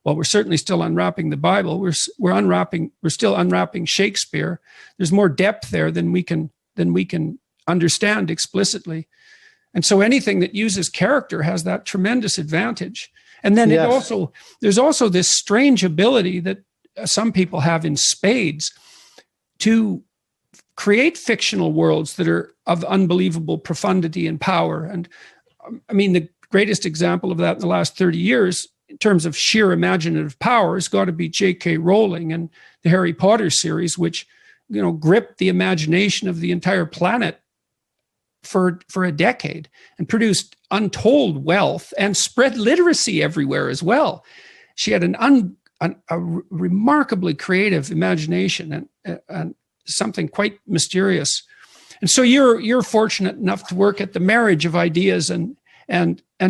well, we're certainly still unwrapping the Bible. We're still unwrapping Shakespeare. There's more depth there than we can understand explicitly. And so anything that uses character has that tremendous advantage. And then there's also this strange ability that some people have in spades to create fictional worlds that are of unbelievable profundity and power. And I mean, the greatest example of that in the last 30 years, in terms of sheer imaginative power, has got to be J.K. Rowling and the Harry Potter series, which, gripped the imagination of the entire planet for a decade and produced untold wealth and spread literacy everywhere as well. She had a remarkably creative imagination and something quite mysterious. And so you're fortunate enough to work at the marriage of ideas and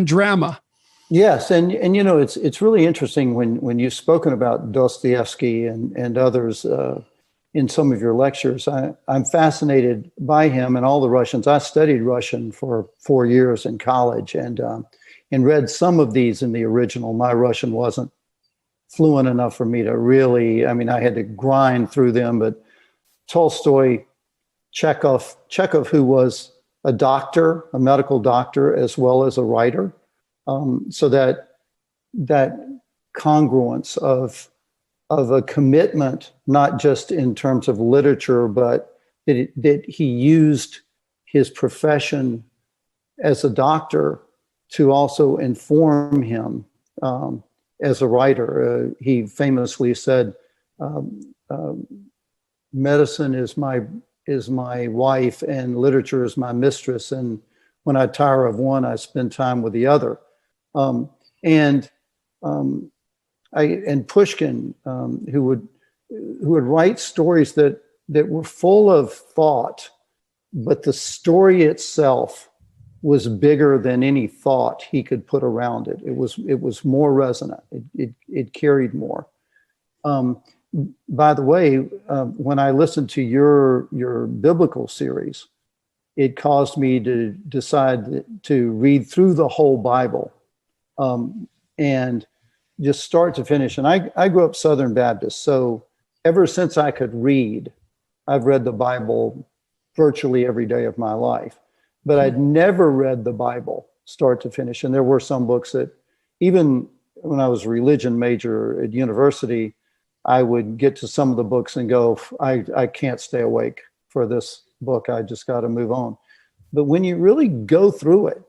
drama. Yes, and it's really interesting when you've spoken about Dostoevsky and others in some of your lectures. I'm fascinated by him and all the Russians. I studied Russian for 4 years in college and read some of these in the original. My Russian wasn't fluent enough for me to really, I had to grind through them, but Tolstoy, Chekhov, who was a doctor, a medical doctor, as well as a writer. So that congruence of a commitment, not just in terms of literature, but that he used his profession as a doctor to also inform him as a writer. He famously said, medicine is my wife and literature is my mistress. And when I tire of one, I spend time with the other. And Pushkin, who would write stories that were full of thought, but the story itself was bigger than any thought he could put around it. It was more resonant. It carried more. By the way, when I listened to your biblical series, it caused me to decide to read through the whole Bible. And just start to finish. And I grew up Southern Baptist. So ever since I could read, I've read the Bible virtually every day of my life. But I'd never read the Bible start to finish. And there were some books that, even when I was a religion major at university, I would get to some of the books and go, I can't stay awake for this book. I just got to move on. But when you really go through it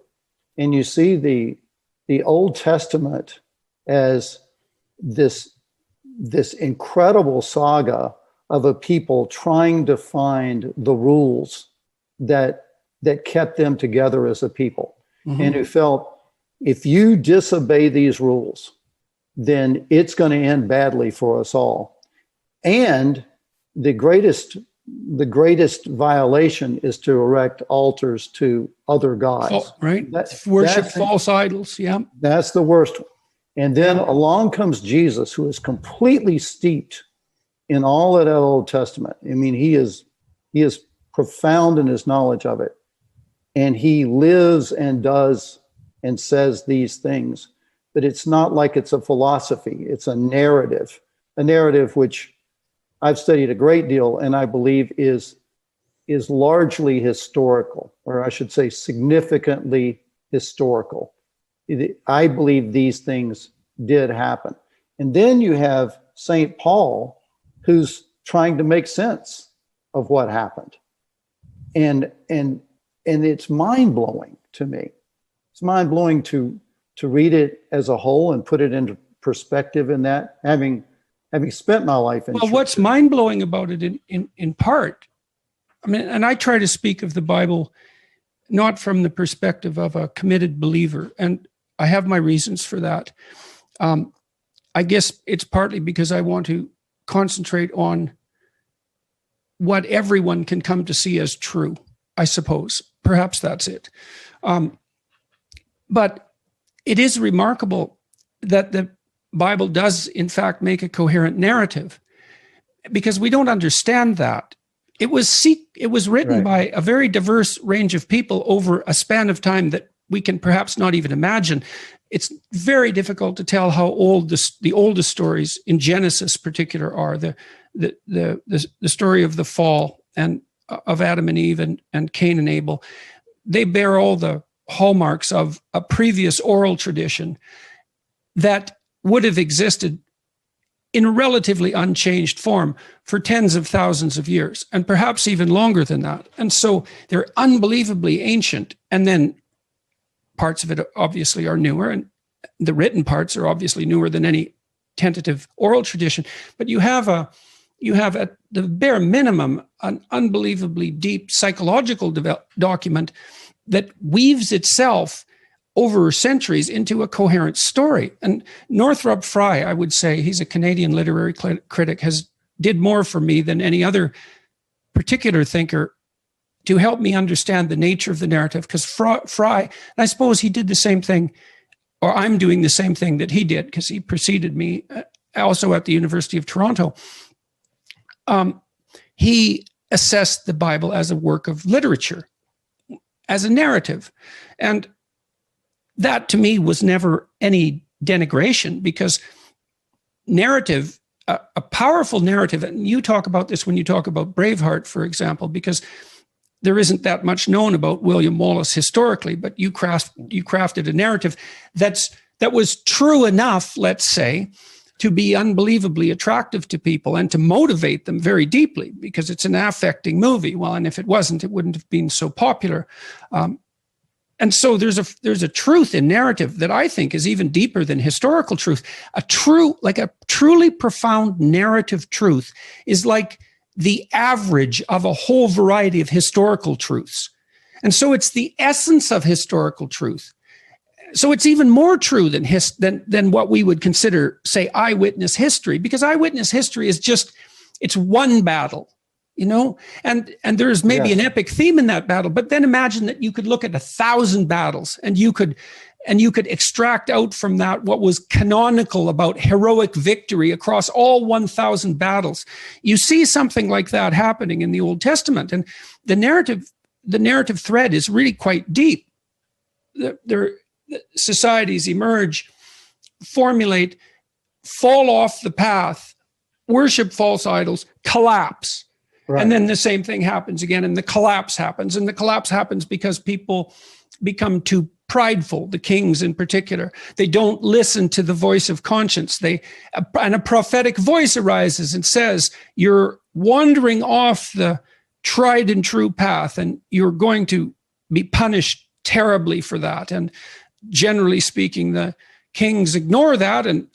and you see the Old Testament as this incredible saga of a people trying to find the rules that kept them together as a people, and who felt, if you disobey these rules, then it's going to end badly for us all. And the greatest violation is to erect altars to other gods. Right. Worship false idols. Yeah. That's the worst one. And then along comes Jesus, who is completely steeped in all of that Old Testament. I mean, he is profound in his knowledge of it. And he lives and does and says these things. But it's not like it's a philosophy. It's a narrative which I've studied a great deal, and I believe is largely historical, or I should say significantly historical. I believe these things did happen. And then you have St. Paul, who's trying to make sense of what happened. And it's mind-blowing to me. It's mind-blowing to read it as a whole and put it into perspective in that, having spent my life in church. What's mind-blowing about it in part, and I try to speak of the Bible not from the perspective of a committed believer, and I have my reasons for that. I guess it's partly because I want to concentrate on what everyone can come to see as true, I suppose. Perhaps that's it. But it is remarkable that the Bible does, in fact, make a coherent narrative, because we don't understand that. It was written by a very diverse range of people over a span of time that we can perhaps not even imagine. it's very difficult to tell how old the oldest stories in Genesis particular are. The story of the fall and of Adam and Eve and Cain and Abel. They bear all the hallmarks of a previous oral tradition that would have existed in a relatively unchanged form for tens of thousands of years, and perhaps even longer than that. And so they're unbelievably ancient. And then parts of it obviously are newer, and the written parts are obviously newer than any tentative oral tradition. But you have at the bare minimum an unbelievably deep psychological document that weaves itself over centuries into a coherent story. And Northrop Frye, I would say, he's a Canadian literary critic, did more for me than any other particular thinker to help me understand the nature of the narrative. Because Frye, and I suppose he did the same thing, or I'm doing the same thing that he did, because he preceded me also at the University of Toronto. He assessed the Bible as a work of literature, as a narrative. And that to me was never any denigration, because narrative, a powerful narrative, and you talk about this when you talk about Braveheart, for example, because there isn't that much known about William Wallace historically, but you crafted a narrative that was true enough, let's say, to be unbelievably attractive to people and to motivate them very deeply, because it's an affecting movie. Well, and if it wasn't, it wouldn't have been so popular. And so there's a truth in narrative that I think is even deeper than historical truth. A truly profound narrative truth is like the average of a whole variety of historical truths. And so it's the essence of historical truth. So it's even more true than what we would consider, say, eyewitness history, because eyewitness history is it's one battle, and there's maybe an epic theme in that battle. But then imagine that you could look at 1,000 battles and you could extract out from that what was canonical about heroic victory across all 1,000 battles. You see something like that happening in the Old Testament, and the narrative thread is really quite deep. Societies emerge, formulate, fall off the path, worship false idols, collapse. Right. And then the same thing happens again, and the collapse happens. And the collapse happens because people become too prideful, the kings in particular. They don't listen to the voice of conscience. And a prophetic voice arises and says, you're wandering off the tried and true path, and you're going to be punished terribly for that. And generally speaking, the kings ignore that, and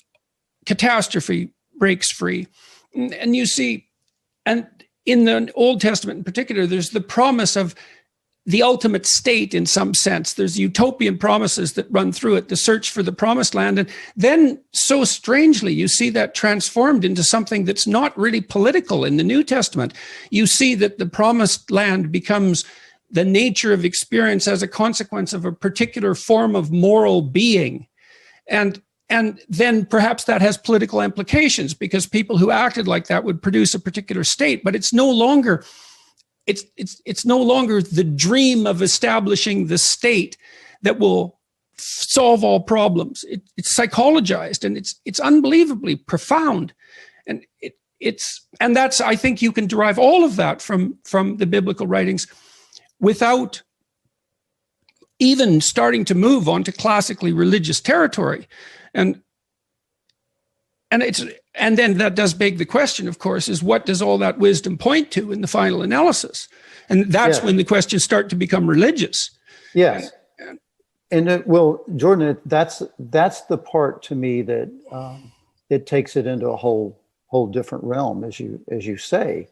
catastrophe breaks free. And you see, and in the Old Testament in particular, there's the promise of the ultimate state in some sense. There's utopian promises that run through it, the search for the promised land. And then so strangely, you see that transformed into something that's not really political in the New Testament. You see that the promised land becomes the nature of experience as a consequence of a particular form of moral being. And then perhaps that has political implications, because people who acted like that would produce a particular state. But it's no longer the dream of establishing the state that will solve all problems. It's psychologized, and it's unbelievably profound. And that's, I think you can derive all of that from the biblical writings without even starting to move onto classically religious territory. And then that does beg the question, of course, is what does all that wisdom point to in the final analysis? And that's when the questions start to become religious. Yes. Well, Jordan, that's the part to me that it takes it into a whole different realm, as you say.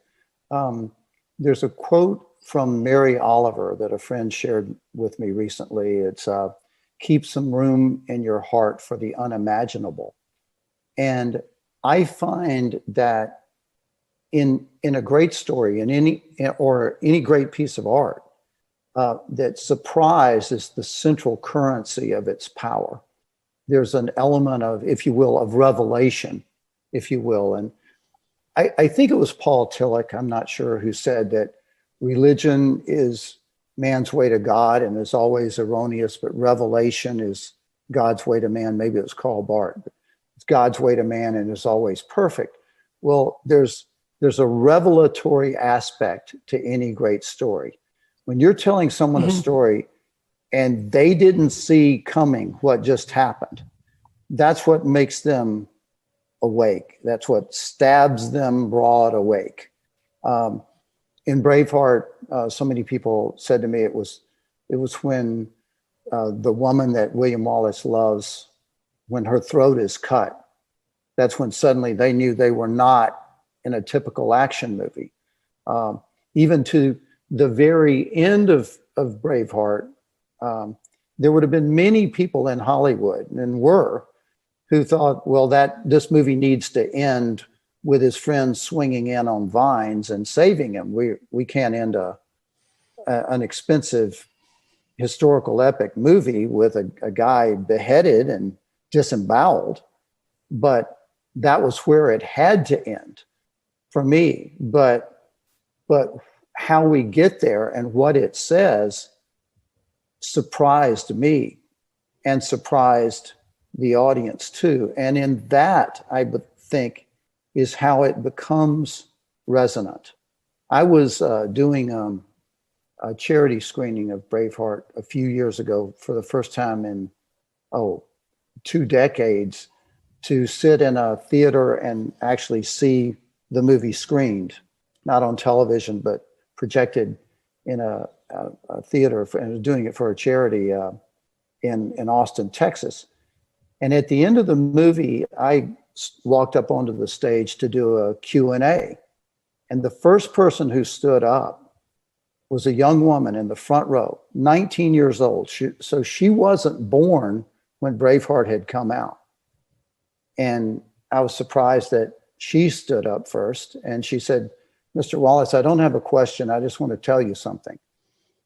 There's a quote from Mary Oliver that a friend shared with me recently. It's keep some room in your heart for the unimaginable. And I find that in a great story, in any great piece of art, that surprise is the central currency of its power. There's an element of, if you will, of revelation, if you will. And I think it was Paul Tillich, I'm not sure, who said that religion is man's way to God and is always erroneous, but revelation is God's Way to Man. Maybe it was Karl Barth. It's God's Way to Man and is always perfect. Well, there's a revelatory aspect to any great story. When you're telling someone a story and they didn't see coming what just happened, that's what makes them awake. That's what stabs them broad awake. In Braveheart, so many people said to me it was when the woman that William Wallace loves, when her throat is cut, that's when suddenly they knew they were not in a typical action movie. Even to the very end of Braveheart, there would have been many people in Hollywood, and were, who thought, well, this movie needs to end with his friends swinging in on vines and saving him. We can't end an expensive historical epic movie with a guy beheaded and disemboweled. But that was where it had to end for me. But how we get there and what it says surprised me and surprised the audience too. And in that, I would think, is how it becomes resonant. I was doing a charity screening of Braveheart a few years ago for the first time in 2 decades, to sit in a theater and actually see the movie screened, not on television, but projected in a theater, and doing it for a charity in Austin, Texas. And at the end of the movie, I walked up onto the stage to do a Q&A. And the first person who stood up was a young woman in the front row, 19 years old. So she wasn't born when Braveheart had come out. And I was surprised that she stood up first. And she said, "Mr. Wallace, I don't have a question. I just want to tell you something.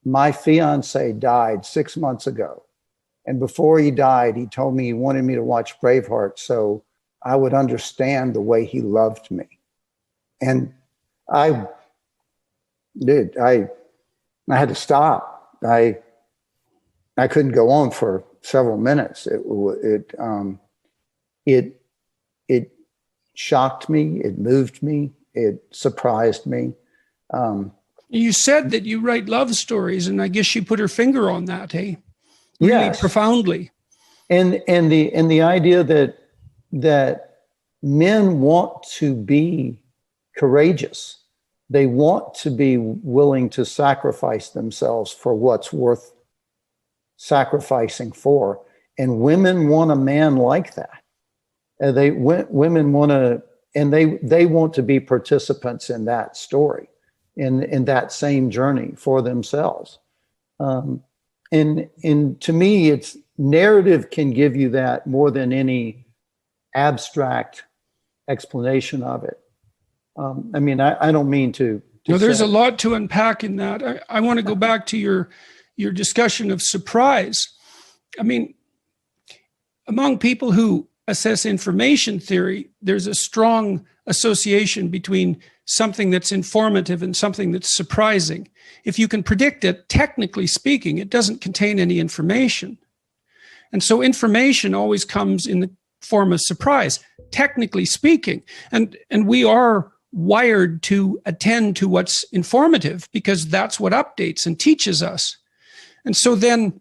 My fiance died 6 months ago. And before he died, he told me he wanted me to watch Braveheart so I would understand the way he loved me." And I had to stop. I couldn't go on for several minutes. It shocked me. It moved me. It surprised me. You said that you write love stories, and I guess she put her finger on that, hey? Really Yes. Profoundly. And the idea that men want to be courageous. They want to be willing to sacrifice themselves for what's worth sacrificing for. And women want a man like that. Women want to, and they want to be participants in that story, in that same journey for themselves. And to me, it's narrative can give you that more than any abstract explanation of it. I mean, I don't mean to no, there's a lot to unpack in that. I want to go back to your discussion of surprise. I mean, among people who assess information theory, there's a strong association between something that's informative and something that's surprising. If you can predict it, technically speaking, it doesn't contain any information. And so information always comes in the form of surprise, technically speaking. And we are wired to attend to what's informative because that's what updates and teaches us. And so then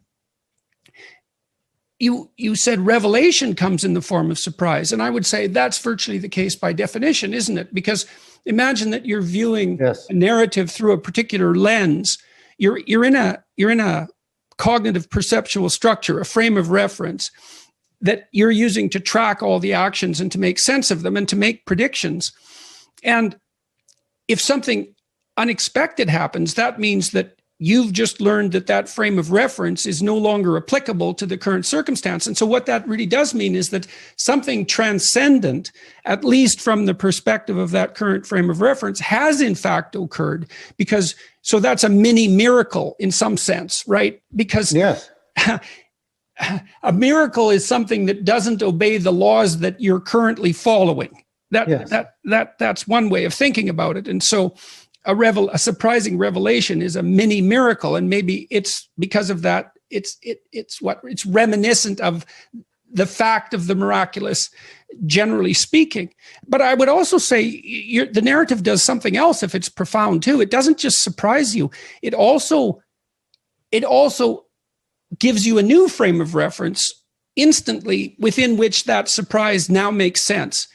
you said revelation comes in the form of surprise. And I would say that's virtually the case by definition, isn't it? Because imagine that you're viewing a narrative through a particular lens. You're in a cognitive perceptual structure, a frame of reference that you're using to track all the actions and to make sense of them and to make predictions. And if something unexpected happens, that means that you've just learned that frame of reference is no longer applicable to the current circumstance. And so what that really does mean is that something transcendent, at least from the perspective of that current frame of reference, has in fact occurred, so that's a mini miracle in some sense, right? Because yes. A miracle is something that doesn't obey the laws that you're currently following. That's one way of thinking about it. And so a surprising revelation is a mini miracle, and maybe it's because of that it's reminiscent of the fact of the miraculous, generally speaking. But I would also say the narrative does something else if it's profound too. It doesn't just surprise you. It also gives you a new frame of reference instantly within which that surprise now makes sense.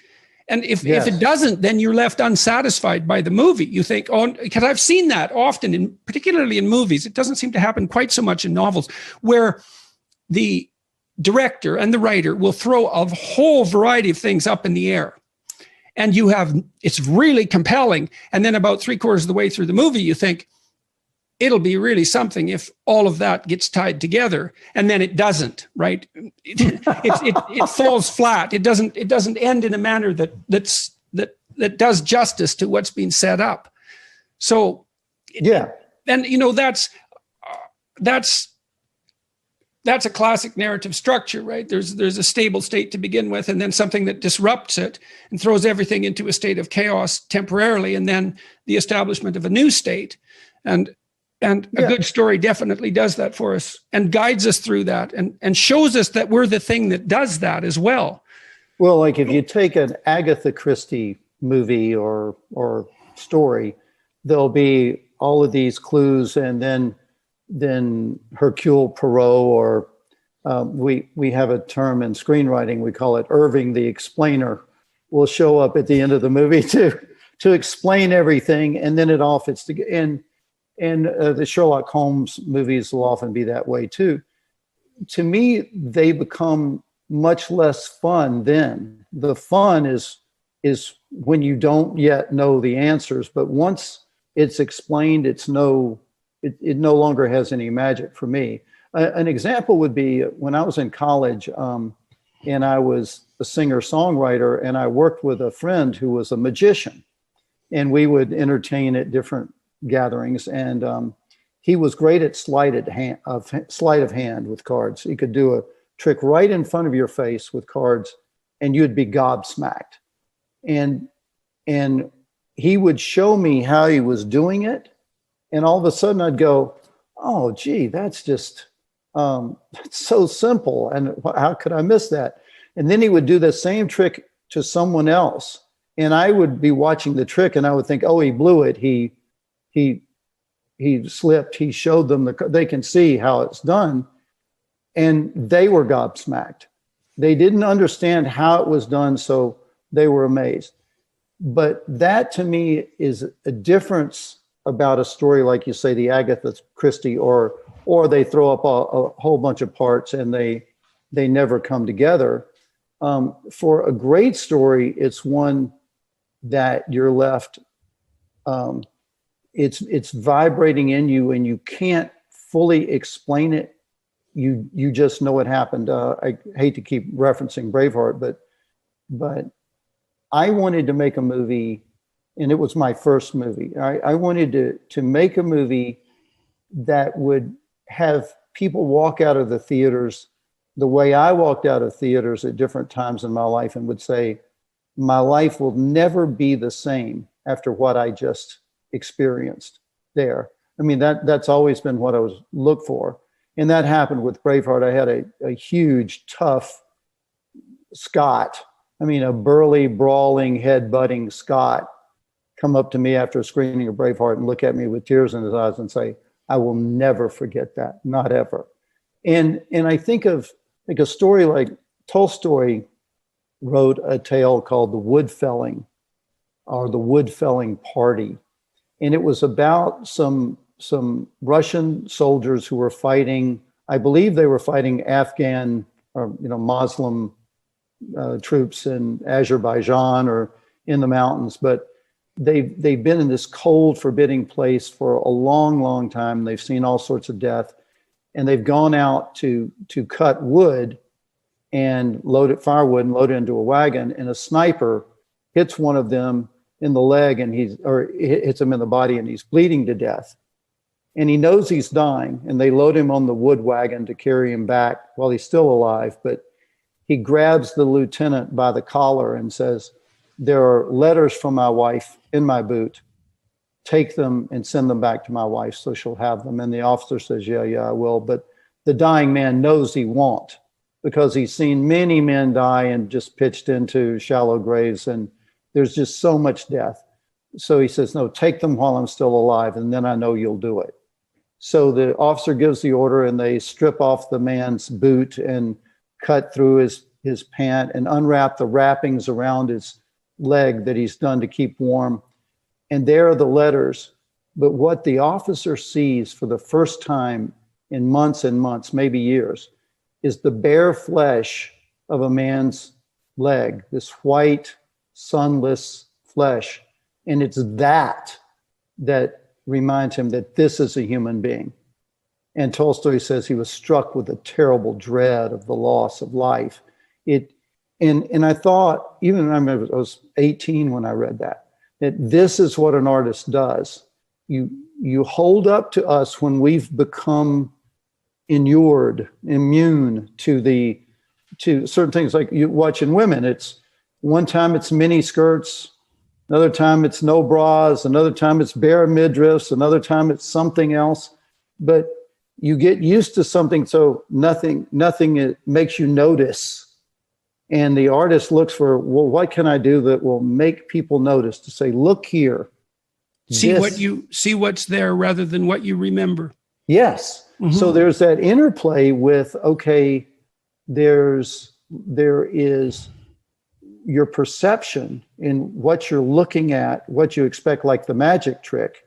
And if it doesn't, then you're left unsatisfied by the movie. You think, oh, because I've seen that often, particularly in movies. It doesn't seem to happen quite so much in novels, where the director and the writer will throw a whole variety of things up in the air. And it's really compelling. And then about 3/4 of the way through the movie, you think, it'll be really something if all of that gets tied together, and then it doesn't, right? It falls flat. It doesn't end in a manner that does justice to what's been set up. So, and that's a classic narrative structure, right? There's a stable state to begin with, and then something that disrupts it and throws everything into a state of chaos temporarily, and then the establishment of a new state. And a good story definitely does that for us and guides us through that and shows us that we're the thing that does that as well. Well, like if you take an Agatha Christie movie or story, there'll be all of these clues, and then Hercule Poirot, or we have a term in screenwriting, we call it Irving the Explainer, will show up at the end of the movie to explain everything, and then it all fits together. And the Sherlock Holmes movies will often be that way too. To me, they become much less fun then. The fun is when you don't yet know the answers, but once it's explained, it no longer has any magic for me. An example would be when I was in college, and I was a singer-songwriter, and I worked with a friend who was a magician, and we would entertain at different gatherings, and he was great at sleight of hand with cards. He could do a trick right in front of your face with cards, and you'd be gobsmacked. And he would show me how he was doing it, and all of a sudden I'd go, "Oh, gee, that's just it's so simple, and how could I miss that?" And then he would do the same trick to someone else, and I would be watching the trick, and I would think, "Oh, he blew it. He slipped. He showed them they can see how it's done." And they were gobsmacked. They didn't understand how it was done, so they were amazed. But that to me is a difference about a story like, you say, the Agatha Christie, or they throw up a whole bunch of parts and they never come together. For a great story, it's one that you're left it's vibrating in you, and you can't fully explain it. You just know it happened. I hate to keep referencing Braveheart, but I wanted to make a movie, and it was my first movie. I wanted to make a movie that would have people walk out of the theaters the way I walked out of theaters at different times in my life, and would say, my life will never be the same after what I just experienced there. I mean, that's always been what I was looked for. And that happened with Braveheart. I had a huge, tough Scot, a burly, brawling, head-butting Scot come up to me after a screening of Braveheart and look at me with tears in his eyes and say, "I will never forget that, not ever." And I think of a story like Tolstoy wrote a tale called The Wood Felling, or The Wood Felling Party. And it was about some Russian soldiers who were fighting, I believe they were fighting Afghan or Muslim troops in Azerbaijan or in the mountains, but they've been in this cold, forbidding place for a long, long time. They've seen all sorts of death, and they've gone out to cut wood and firewood and load it into a wagon, and a sniper hits one of them in the leg, and hits him in the body, and he's bleeding to death. And he knows he's dying, and they load him on the wood wagon to carry him back while he's still alive. But he grabs the lieutenant by the collar and says, "There are letters from my wife in my boot. Take them and send them back to my wife so she'll have them." And the officer says, yeah, I will. But the dying man knows he won't, because he's seen many men die and just pitched into shallow graves, and there's just so much death. So he says, no, take them while I'm still alive, and then I know you'll do it. So the officer gives the order, and they strip off the man's boot and cut through his pant and unwrap the wrappings around his leg that he's done to keep warm. And there are the letters. But what the officer sees for the first time in months and months, maybe years, is the bare flesh of a man's leg, this white, sunless flesh. And it's that reminds him that this is a human being. And Tolstoy says he was struck with a terrible dread of the loss of life. And I thought, even I remember I was 18 when I read that this is what an artist does. You hold up to us when we've become immune to certain things. Like you watching women, it's one time it's mini skirts, another time it's no bras, another time it's bare midriffs, another time it's something else. But you get used to something, so nothing it makes you notice. And the artist looks for, well, what can I do that will make people notice, to say, look here. See what's there rather than what you remember. Yes. Mm-hmm. So there's that interplay with, okay, there is your perception in what you're looking at, what you expect, like the magic trick.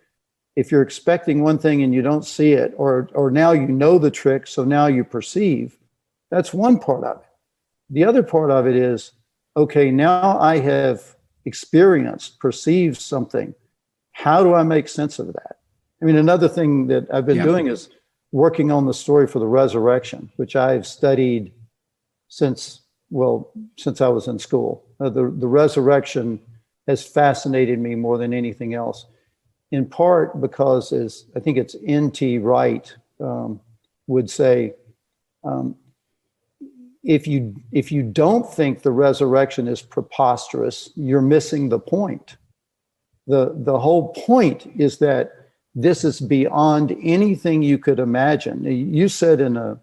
If you're expecting one thing and you don't see it, or now you know the trick, so now you perceive, that's one part of it. The other part of it is, okay, now I have perceived something. How do I make sense of that? I mean, another thing that I've been doing is working on the story for the resurrection, which I've studied since I was in school. The resurrection has fascinated me more than anything else, in part because, as I think it's N.T. Wright would say, if you don't think the resurrection is preposterous, you're missing the point. The whole point is that this is beyond anything you could imagine. You said a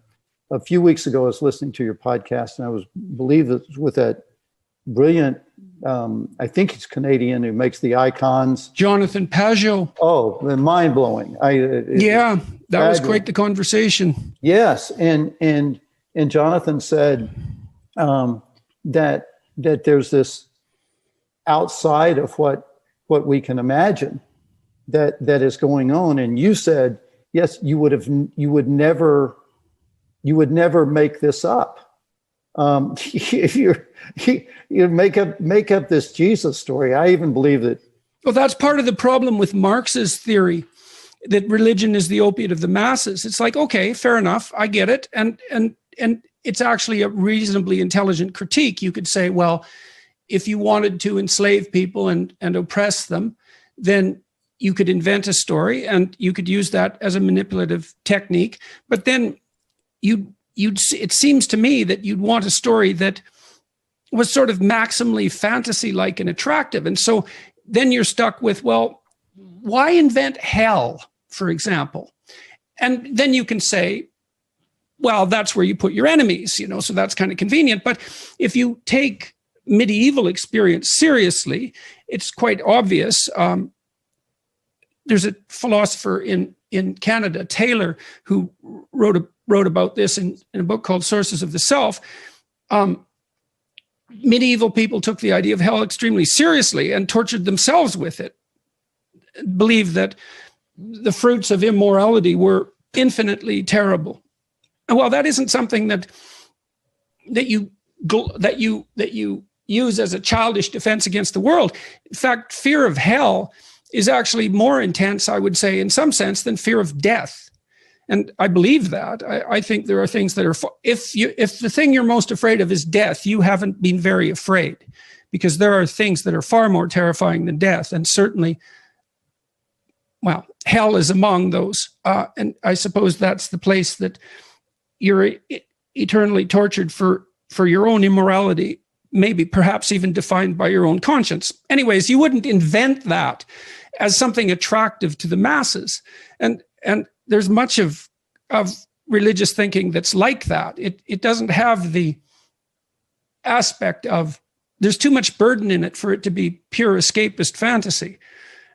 few weeks ago, I was listening to your podcast, and believe it was with that brilliant, I think he's Canadian, who makes the icons. Jonathan Pajot. Oh, mind blowing. That was quite the conversation. Yes. And Jonathan said that there's this outside of what we can imagine that is going on. And you said, yes, you would never make this up. If you make up this Jesus story. I even believe that. Well, that's part of the problem with Marx's theory that religion is the opiate of the masses. It's like, okay, fair enough, I get it, and it's actually a reasonably intelligent critique. You could say, well, if you wanted to enslave people and oppress them, then you could invent a story and you could use that as a manipulative technique. But then it seems to me that you'd want a story that was sort of maximally fantasy-like and attractive. And so then you're stuck with, well, why invent hell, for example? And then you can say, well, that's where you put your enemies, so that's kind of convenient. But if you take medieval experience seriously, it's quite obvious. There's a philosopher in Canada, Taylor, who wrote about this in a book called Sources of the Self. Medieval people took the idea of hell extremely seriously and tortured themselves with it, believed that the fruits of immorality were infinitely terrible. And while that isn't something that you use as a childish defense against the world, in fact, fear of hell is actually more intense, I would say, in some sense, than fear of death. And I believe that. I think there are things that are, if the thing you're most afraid of is death, you haven't been very afraid, because there are things that are far more terrifying than death. And certainly, well, hell is among those. And I suppose that's the place that you're eternally tortured for your own immorality, maybe perhaps even defined by your own conscience. Anyways, you wouldn't invent that as something attractive to the masses. And there's much of religious thinking that's like that. It doesn't have the aspect of, there's too much burden in it for it to be pure escapist fantasy.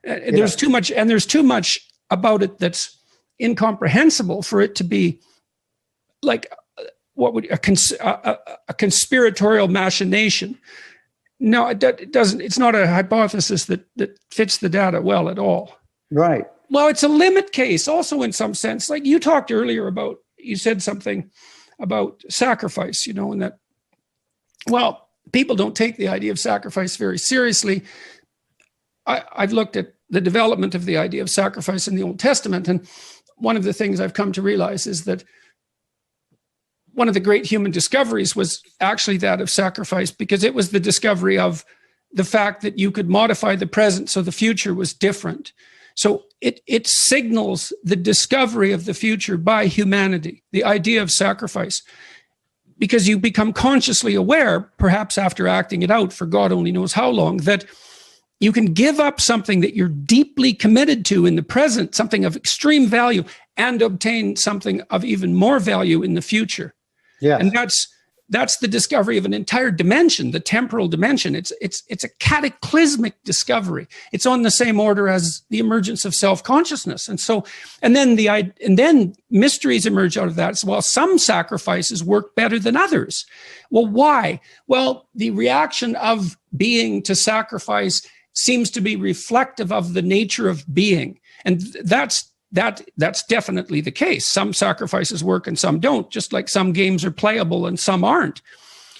There's too much, and there's too much about it that's incomprehensible for it to be like a conspiratorial machination. No, it doesn't. It's not a hypothesis that fits the data well at all. Right. Well, it's a limit case also in some sense. Like you talked earlier about, you said something about sacrifice, and that, well, people don't take the idea of sacrifice very seriously. I've looked at the development of the idea of sacrifice in the Old Testament, and one of the things I've come to realize is that one of the great human discoveries was actually that of sacrifice, because it was the discovery of the fact that you could modify the present so the future was different. So it signals the discovery of the future by humanity, the idea of sacrifice, because you become consciously aware, perhaps after acting it out for God only knows how long, that you can give up something that you're deeply committed to in the present, something of extreme value, and obtain something of even more value in the future. Yes. And that's the discovery of an entire dimension, the temporal dimension. It's a cataclysmic discovery. It's on the same order as the emergence of self-consciousness. And then mysteries emerge out of that. So, well, some sacrifices work better than others. Well, why? Well, the reaction of being to sacrifice seems to be reflective of the nature of being. And that's definitely the case. Some sacrifices work and some don't, just like some games are playable and some aren't.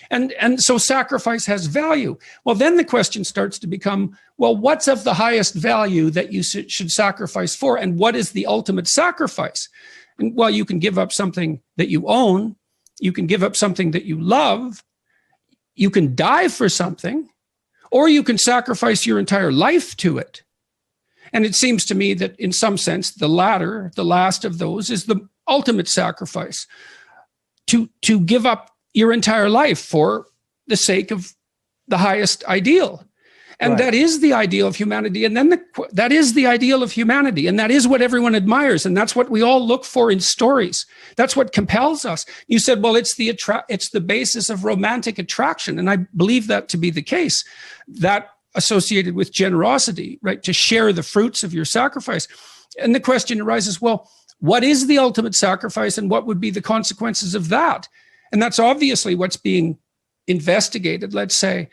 And so sacrifice has value. Well, then the question starts to become, well, what's of the highest value that you should sacrifice for? And what is the ultimate sacrifice? And well, you can give up something that you own. You can give up something that you love. You can die for something, or you can sacrifice your entire life to it. And it seems to me that in some sense, the latter, the last of those, is the ultimate sacrifice, to give up your entire life for the sake of the highest ideal. And Right. that is the ideal of humanity. And then that is the ideal of humanity. And that is what everyone admires. And that's what we all look for in stories. That's what compels us. You said, well, it's the basis of romantic attraction. And I believe that to be the case. That associated with generosity, right? To share the fruits of your sacrifice. And the question arises, well, what is the ultimate sacrifice and what would be the consequences of that? And that's obviously what's being investigated, let's say,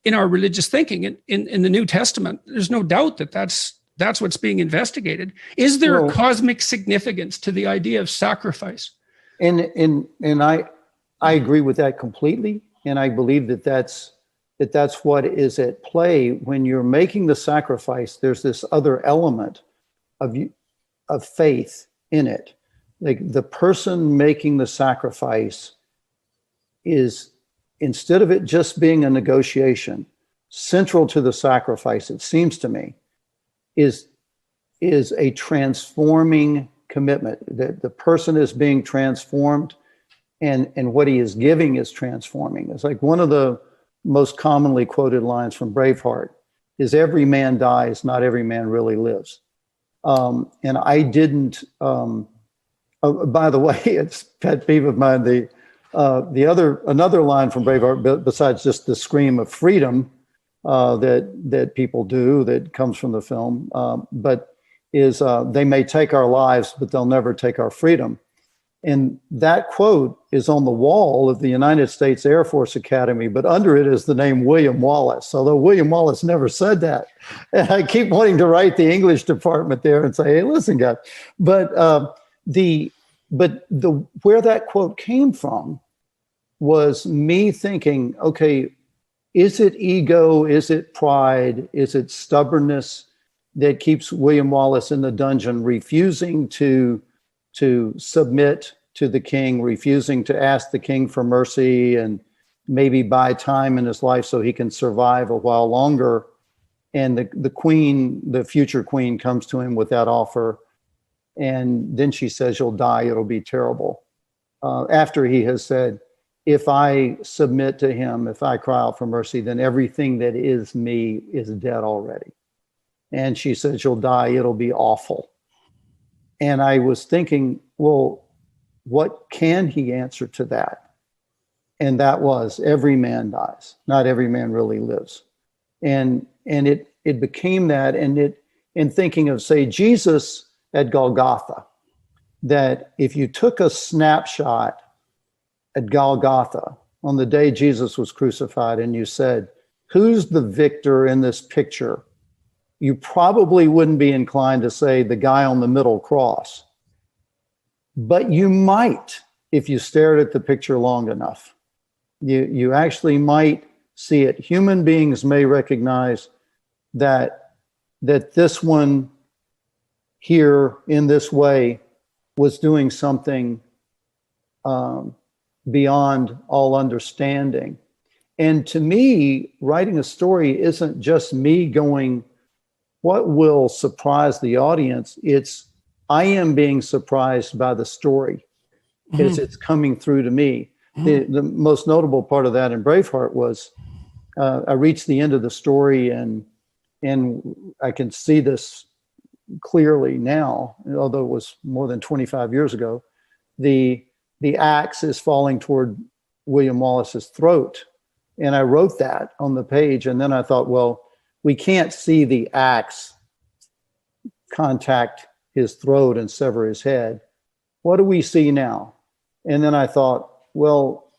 in our religious thinking. In the New Testament, there's no doubt that that's what's being investigated. Is there a cosmic significance to the idea of sacrifice? And I agree with that completely. And I believe that's what is at play when you're making the sacrifice. There's this other element of faith in it. Like the person making the sacrifice is, instead of it just being a negotiation, central to the sacrifice, it seems to me, is a transforming commitment. That the person is being transformed, and what he is giving is transforming. It's like one of the most commonly quoted lines from Braveheart is, "Every man dies, not every man really lives." And I didn't. By the way, it's pet peeve of mine. Another line from Braveheart, besides just the scream of freedom that people do, that comes from the film, but is, "They may take our lives, but they'll never take our freedom." And that quote is on the wall of the United States Air Force Academy, but under it is the name William Wallace, although William Wallace never said that. And I keep wanting to write the English department there and say, "Hey, listen, guys." But where that quote came from was me thinking, okay, is it ego? Is it pride? Is it stubbornness that keeps William Wallace in the dungeon, refusing to submit to the king, refusing to ask the king for mercy and maybe buy time in his life so he can survive a while longer? And the queen, the future queen, comes to him with that offer. And then she says, "You'll die, it'll be terrible." After he has said, "If I submit to him, if I cry out for mercy, then everything that is me is dead already." And she says, "You'll die, it'll be awful." And I was thinking, well, what can he answer to that? And that was, every man dies. Not every man really lives. And it became that, and in thinking of, say, Jesus at Golgotha, that if you took a snapshot at Golgotha on the day Jesus was crucified and you said, who's the victor in this picture? You probably wouldn't be inclined to say the guy on the middle cross. But you might, if you stared at the picture long enough. You actually might see it. Human beings may recognize that this one here in this way was doing something beyond all understanding. And to me, writing a story isn't just me going, what will surprise the audience? It's, I am being surprised by the story as it's coming through to me. The most notable part of that in Braveheart was I reached the end of the story, and I can see this clearly now, although it was more than 25 years ago. The axe is falling toward William Wallace's throat. And I wrote that on the page. And then I thought, well, we can't see the axe contact his throat and sever his head. What do we see now? And then I thought, well,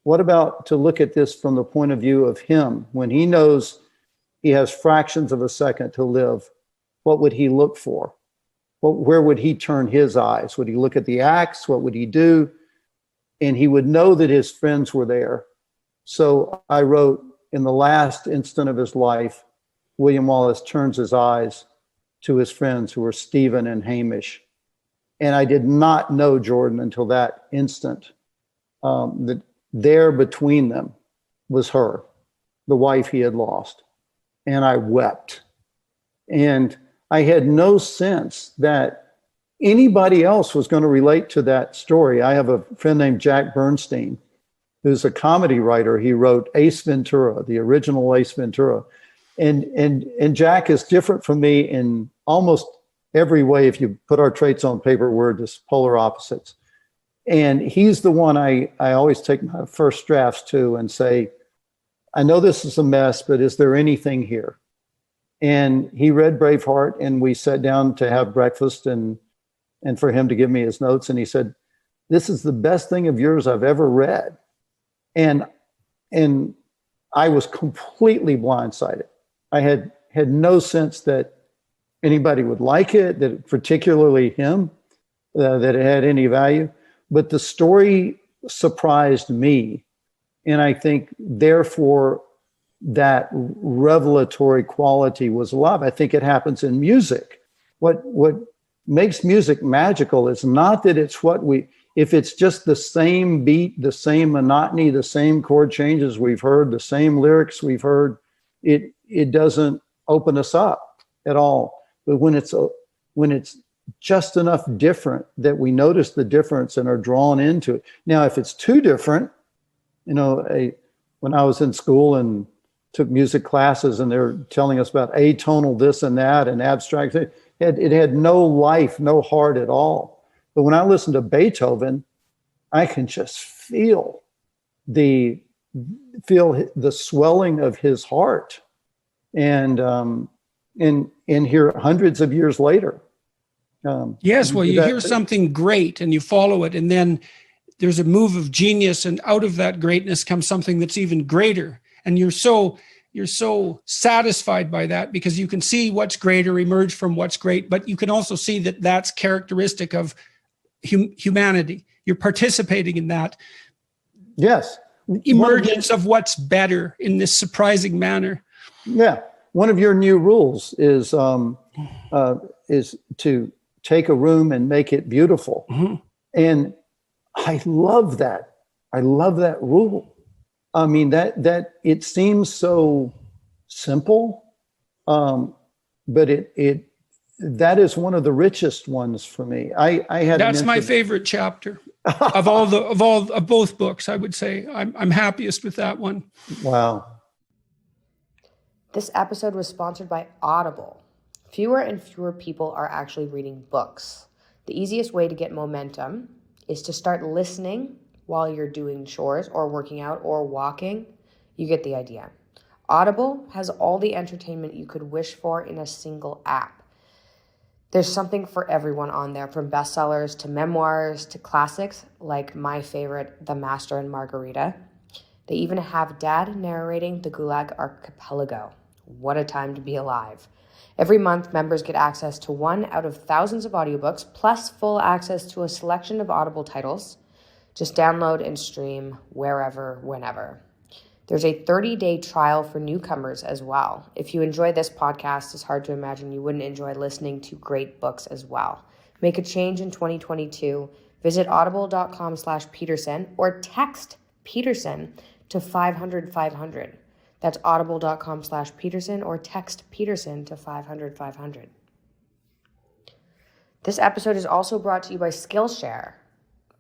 what about to look at this from the point of view of him? When he knows he has fractions of a second to live, what would he look for? Where would he turn his eyes? Would he look at the axe? What would he do? And he would know that his friends were there. So I wrote, in the last instant of his life, William Wallace turns his eyes to his friends, who were Stephen and Hamish. And I did not know, Jordan, until that instant, that there between them was her, the wife he had lost. And I wept. And I had no sense that anybody else was going to relate to that story. I have a friend named Jack Bernstein, who's a comedy writer. He wrote Ace Ventura, the original Ace Ventura. And Jack is different from me in almost every way. If you put our traits on paper, we're just polar opposites. And he's the one I always take my first drafts to and say, I know this is a mess, but is there anything here? And he read Braveheart, and we sat down to have breakfast and for him to give me his notes. And he said, this is the best thing of yours I've ever read. And I was completely blindsided. I had no sense that anybody would like it, that particularly him, that it had any value. But the story surprised me. And I think, therefore, that revelatory quality was alive. I think it happens in music. What makes music magical is not that it's if it's just the same beat, the same monotony, the same chord changes we've heard, the same lyrics we've heard, it doesn't open us up at all. But when it's just enough different that we notice the difference and are drawn into it. Now, if it's too different, when I was in school and took music classes and they're telling us about atonal this and that and abstract, it had no life, no heart at all. But when I listen to Beethoven, I can just feel the swelling of his heart, and here hundreds of years later. Yes, well, you hear something great and you follow it, and then there's a move of genius, and out of that greatness comes something that's even greater, and you're so satisfied by that because you can see what's greater emerge from what's great, but you can also see that that's characteristic of humanity. You're participating in that. Yes. Emergence of what's better in this surprising manner. Yeah. One of your new rules is to take a room and make it beautiful. Mm-hmm. And I love that. I love that rule. I mean, that it seems so simple, but that is one of the richest ones for me. That's my favorite chapter of both books. I would say I'm happiest with that one. Wow. This episode was sponsored by Audible. Fewer and fewer people are actually reading books. The easiest way to get momentum is to start listening while you're doing chores or working out or walking. You get the idea. Audible has all the entertainment you could wish for in a single app. There's something for everyone on there, from bestsellers to memoirs to classics like my favorite, The Master and Margarita. They even have Dad narrating the Gulag Archipelago. What a time to be alive. Every month, members get access to one out of thousands of audiobooks, plus full access to a selection of Audible titles. Just download and stream wherever, whenever. There's a 30-day trial for newcomers as well. If you enjoy this podcast, it's hard to imagine you wouldn't enjoy listening to great books as well. Make a change in 2022. Visit audible.com/Peterson or text Peterson to 500-500. That's audible.com/Peterson or text Peterson to 500-500. This episode is also brought to you by Skillshare.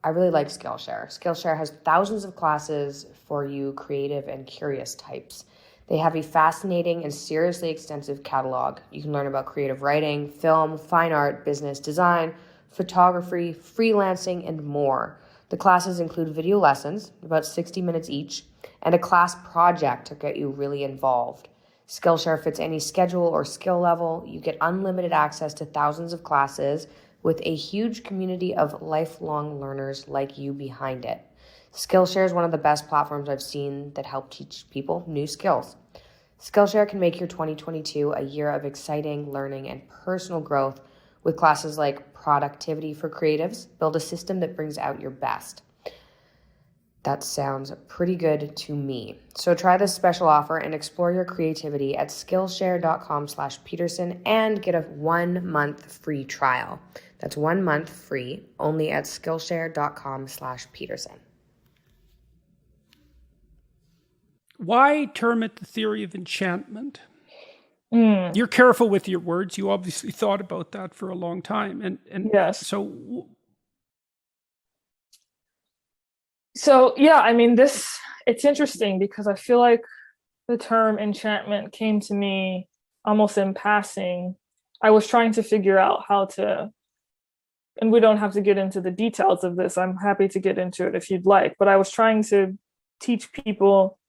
I really like Skillshare. Skillshare has thousands of classes for you creative and curious types. They have a fascinating and seriously extensive catalog. You can learn about creative writing, film, fine art, business design, photography, freelancing, and more. The classes include video lessons, about 60 minutes each, and a class project to get you really involved. Skillshare fits any schedule or skill level. You get unlimited access to thousands of classes with a huge community of lifelong learners like you behind it. Skillshare is one of the best platforms I've seen that help teach people new skills. Skillshare can make your 2022 a year of exciting learning and personal growth with classes like Productivity for Creatives, build a system that brings out your best. That sounds pretty good to me. So try this special offer and explore your creativity at Skillshare.com/Peterson and get a 1 month free trial. That's 1 month free only at Skillshare.com/Peterson. Why term it the theory of enchantment? You're careful with your words. You obviously thought about that for a long time. And yes. So yeah, I mean, it's interesting because I feel like the term enchantment came to me almost in passing. I was trying to figure out how to, and we don't have to get into the details of this. I'm happy to get into it if you'd like, but I was trying to teach people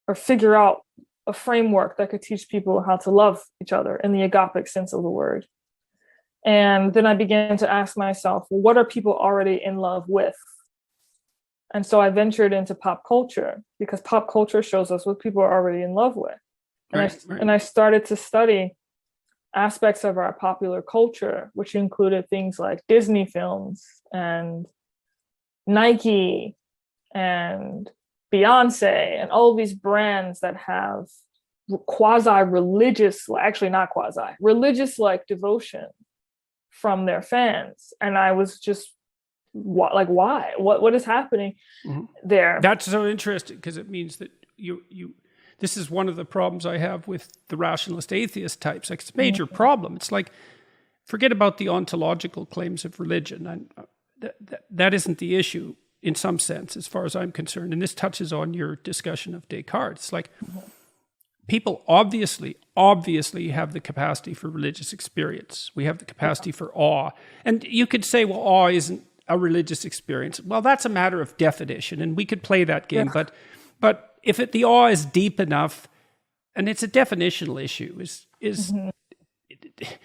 or figure out a framework that could teach people how to love each other in the agapic sense of the word. And then I began to ask myself, well, what are people already in love with? And so I ventured into pop culture because pop culture shows us what people are already in love with. And I started to study aspects of our popular culture, which included things like Disney films and Nike and Beyonce and all of these brands that have quasi-religious, actually not quasi, religious-like devotion from their fans. And I was just why? What is happening there? That's so interesting because it means that you this is one of the problems I have with the rationalist atheist types. Like, it's a major problem. It's like, forget about the ontological claims of religion. And that isn't the issue in some sense, as far as I'm concerned. And this touches on your discussion of Descartes. It's like, people obviously have the capacity for religious experience. We have the capacity for awe. And you could say, well, awe isn't a religious experience. Well, that's a matter of definition, and we could play that game. Yeah. But if the awe is deep enough, and it's a definitional issue, is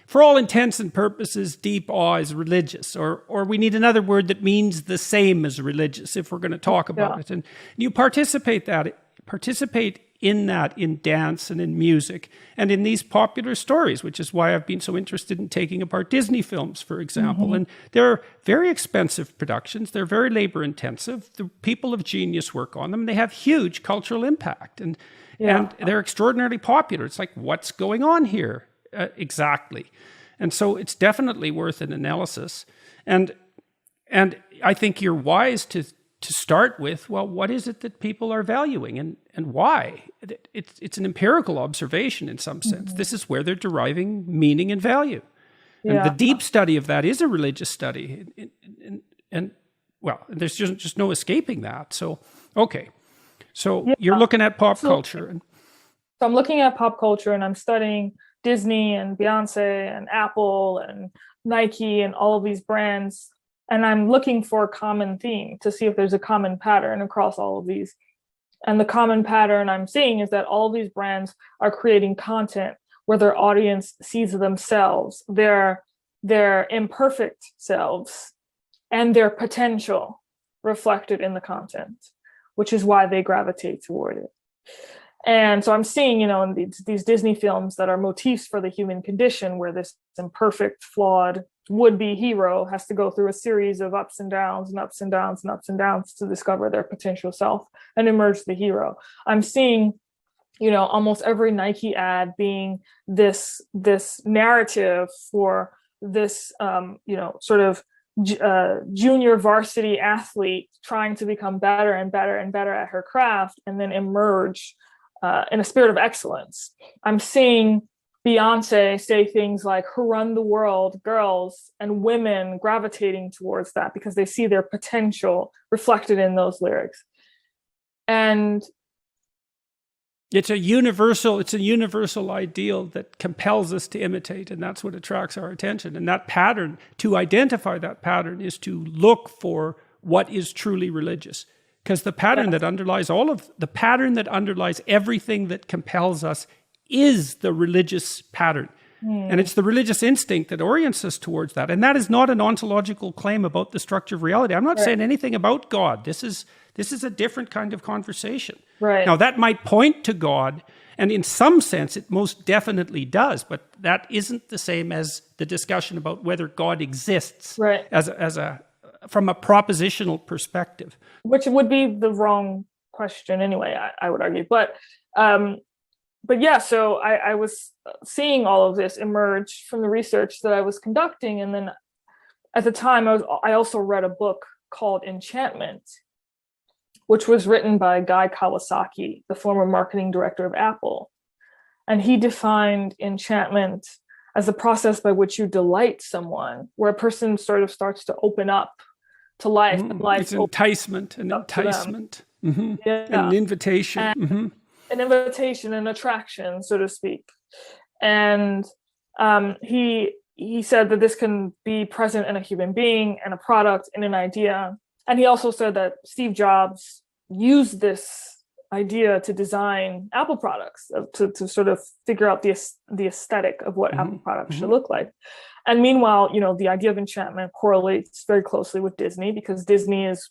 for all intents and purposes, deep awe is religious, or we need another word that means the same as religious if we're going to talk about it. And you participate in that in dance and in music and in these popular stories, which is why I've been so interested in taking apart Disney films, for example. And they're very expensive productions. They're very labor intensive. The people of genius work on them. They have huge cultural impact and they're extraordinarily popular. It's like, what's going on here? Exactly. And so it's definitely worth an analysis. And I think you're wise to start with, well, what is it that people are valuing and why? It's an empirical observation in some sense. This is where they're deriving meaning and value. And the deep study of that is a religious study. And there's just no escaping that. So, okay. So you're looking at pop culture. So I'm looking at pop culture and I'm studying Disney and Beyonce and Apple and Nike and all of these brands And I'm looking for a common theme to see if there's a common pattern across all of these. And the common pattern I'm seeing is that all of these brands are creating content where their audience sees themselves, their imperfect selves, and their potential reflected in the content, which is why they gravitate toward it. And so I'm seeing, in these Disney films that are motifs for the human condition, where this imperfect, flawed would-be hero has to go through a series of ups and downs and ups and downs and ups and downs to discover their potential self and emerge the hero. I'm seeing, almost every Nike ad being this narrative for this, sort of junior varsity athlete trying to become better and better and better at her craft and then emerge in a spirit of excellence. I'm seeing Beyonce say things like, "Who run the world, girls," and women gravitating towards that because they see their potential reflected in those lyrics. And it's a universal ideal that compels us to imitate, and that's what attracts our attention. And that pattern, to identify that pattern, is to look for what is truly religious. Because the pattern that underlies everything that compels us is the religious pattern. And it's the religious instinct that orients us towards that. And that is not an ontological claim about the structure of reality. I'm not saying anything about God. This is a different kind of conversation. Right. Now, that might point to God, and in some sense, it most definitely does, but that isn't the same as the discussion about whether God exists from a propositional perspective. Which would be the wrong question anyway, I would argue. But yeah, so I was seeing all of this emerge from the research that I was conducting. And then at the time, I also read a book called Enchantment, which was written by Guy Kawasaki, the former marketing director of Apple. And he defined enchantment as the process by which you delight someone, where a person sort of starts to open up to life. And life it's enticement, an invitation. An invitation, an attraction, so to speak. And he said that this can be present in a human being and a product and an idea. And he also said that Steve Jobs used this idea to design Apple products, to sort of figure out the aesthetic of what Apple products should look like. And meanwhile, the idea of enchantment correlates very closely with Disney, because Disney is,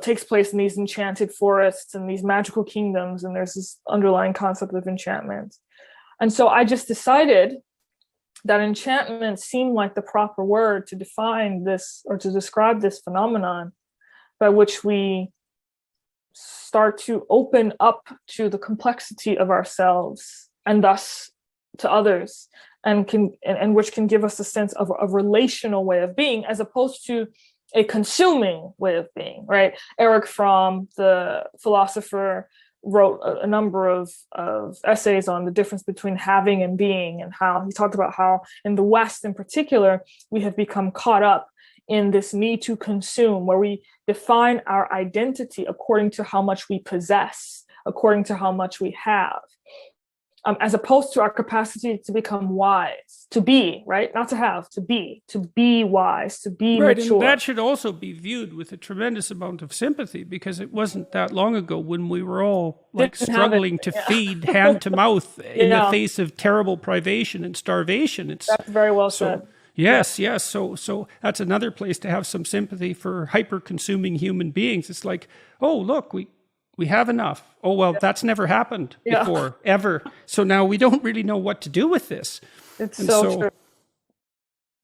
takes place in these enchanted forests and these magical kingdoms, and there's this underlying concept of enchantment. And so I just decided that enchantment seemed like the proper word to define this, or to describe this phenomenon by which we start to open up to the complexity of ourselves and thus to others, and which can give us a sense of a relational way of being, as opposed to a consuming way of being, right? Erich Fromm, the philosopher, wrote a number of essays on the difference between having and being, and how he talked about how in the West in particular, we have become caught up in this need to consume, where we define our identity according to how much we possess, according to how much we have, as opposed to our capacity to become wise, to be, right? Not to have, to be wise, to be mature. And that should also be viewed with a tremendous amount of sympathy, because it wasn't that long ago when we were all struggling to feed hand to mouth in the face of terrible privation and starvation. That's very well said. Yes. So that's another place to have some sympathy for hyper-consuming human beings. It's like, oh, look, we have enough. Oh, well, that's never happened before, ever. So now we don't really know what to do with this. It's so true.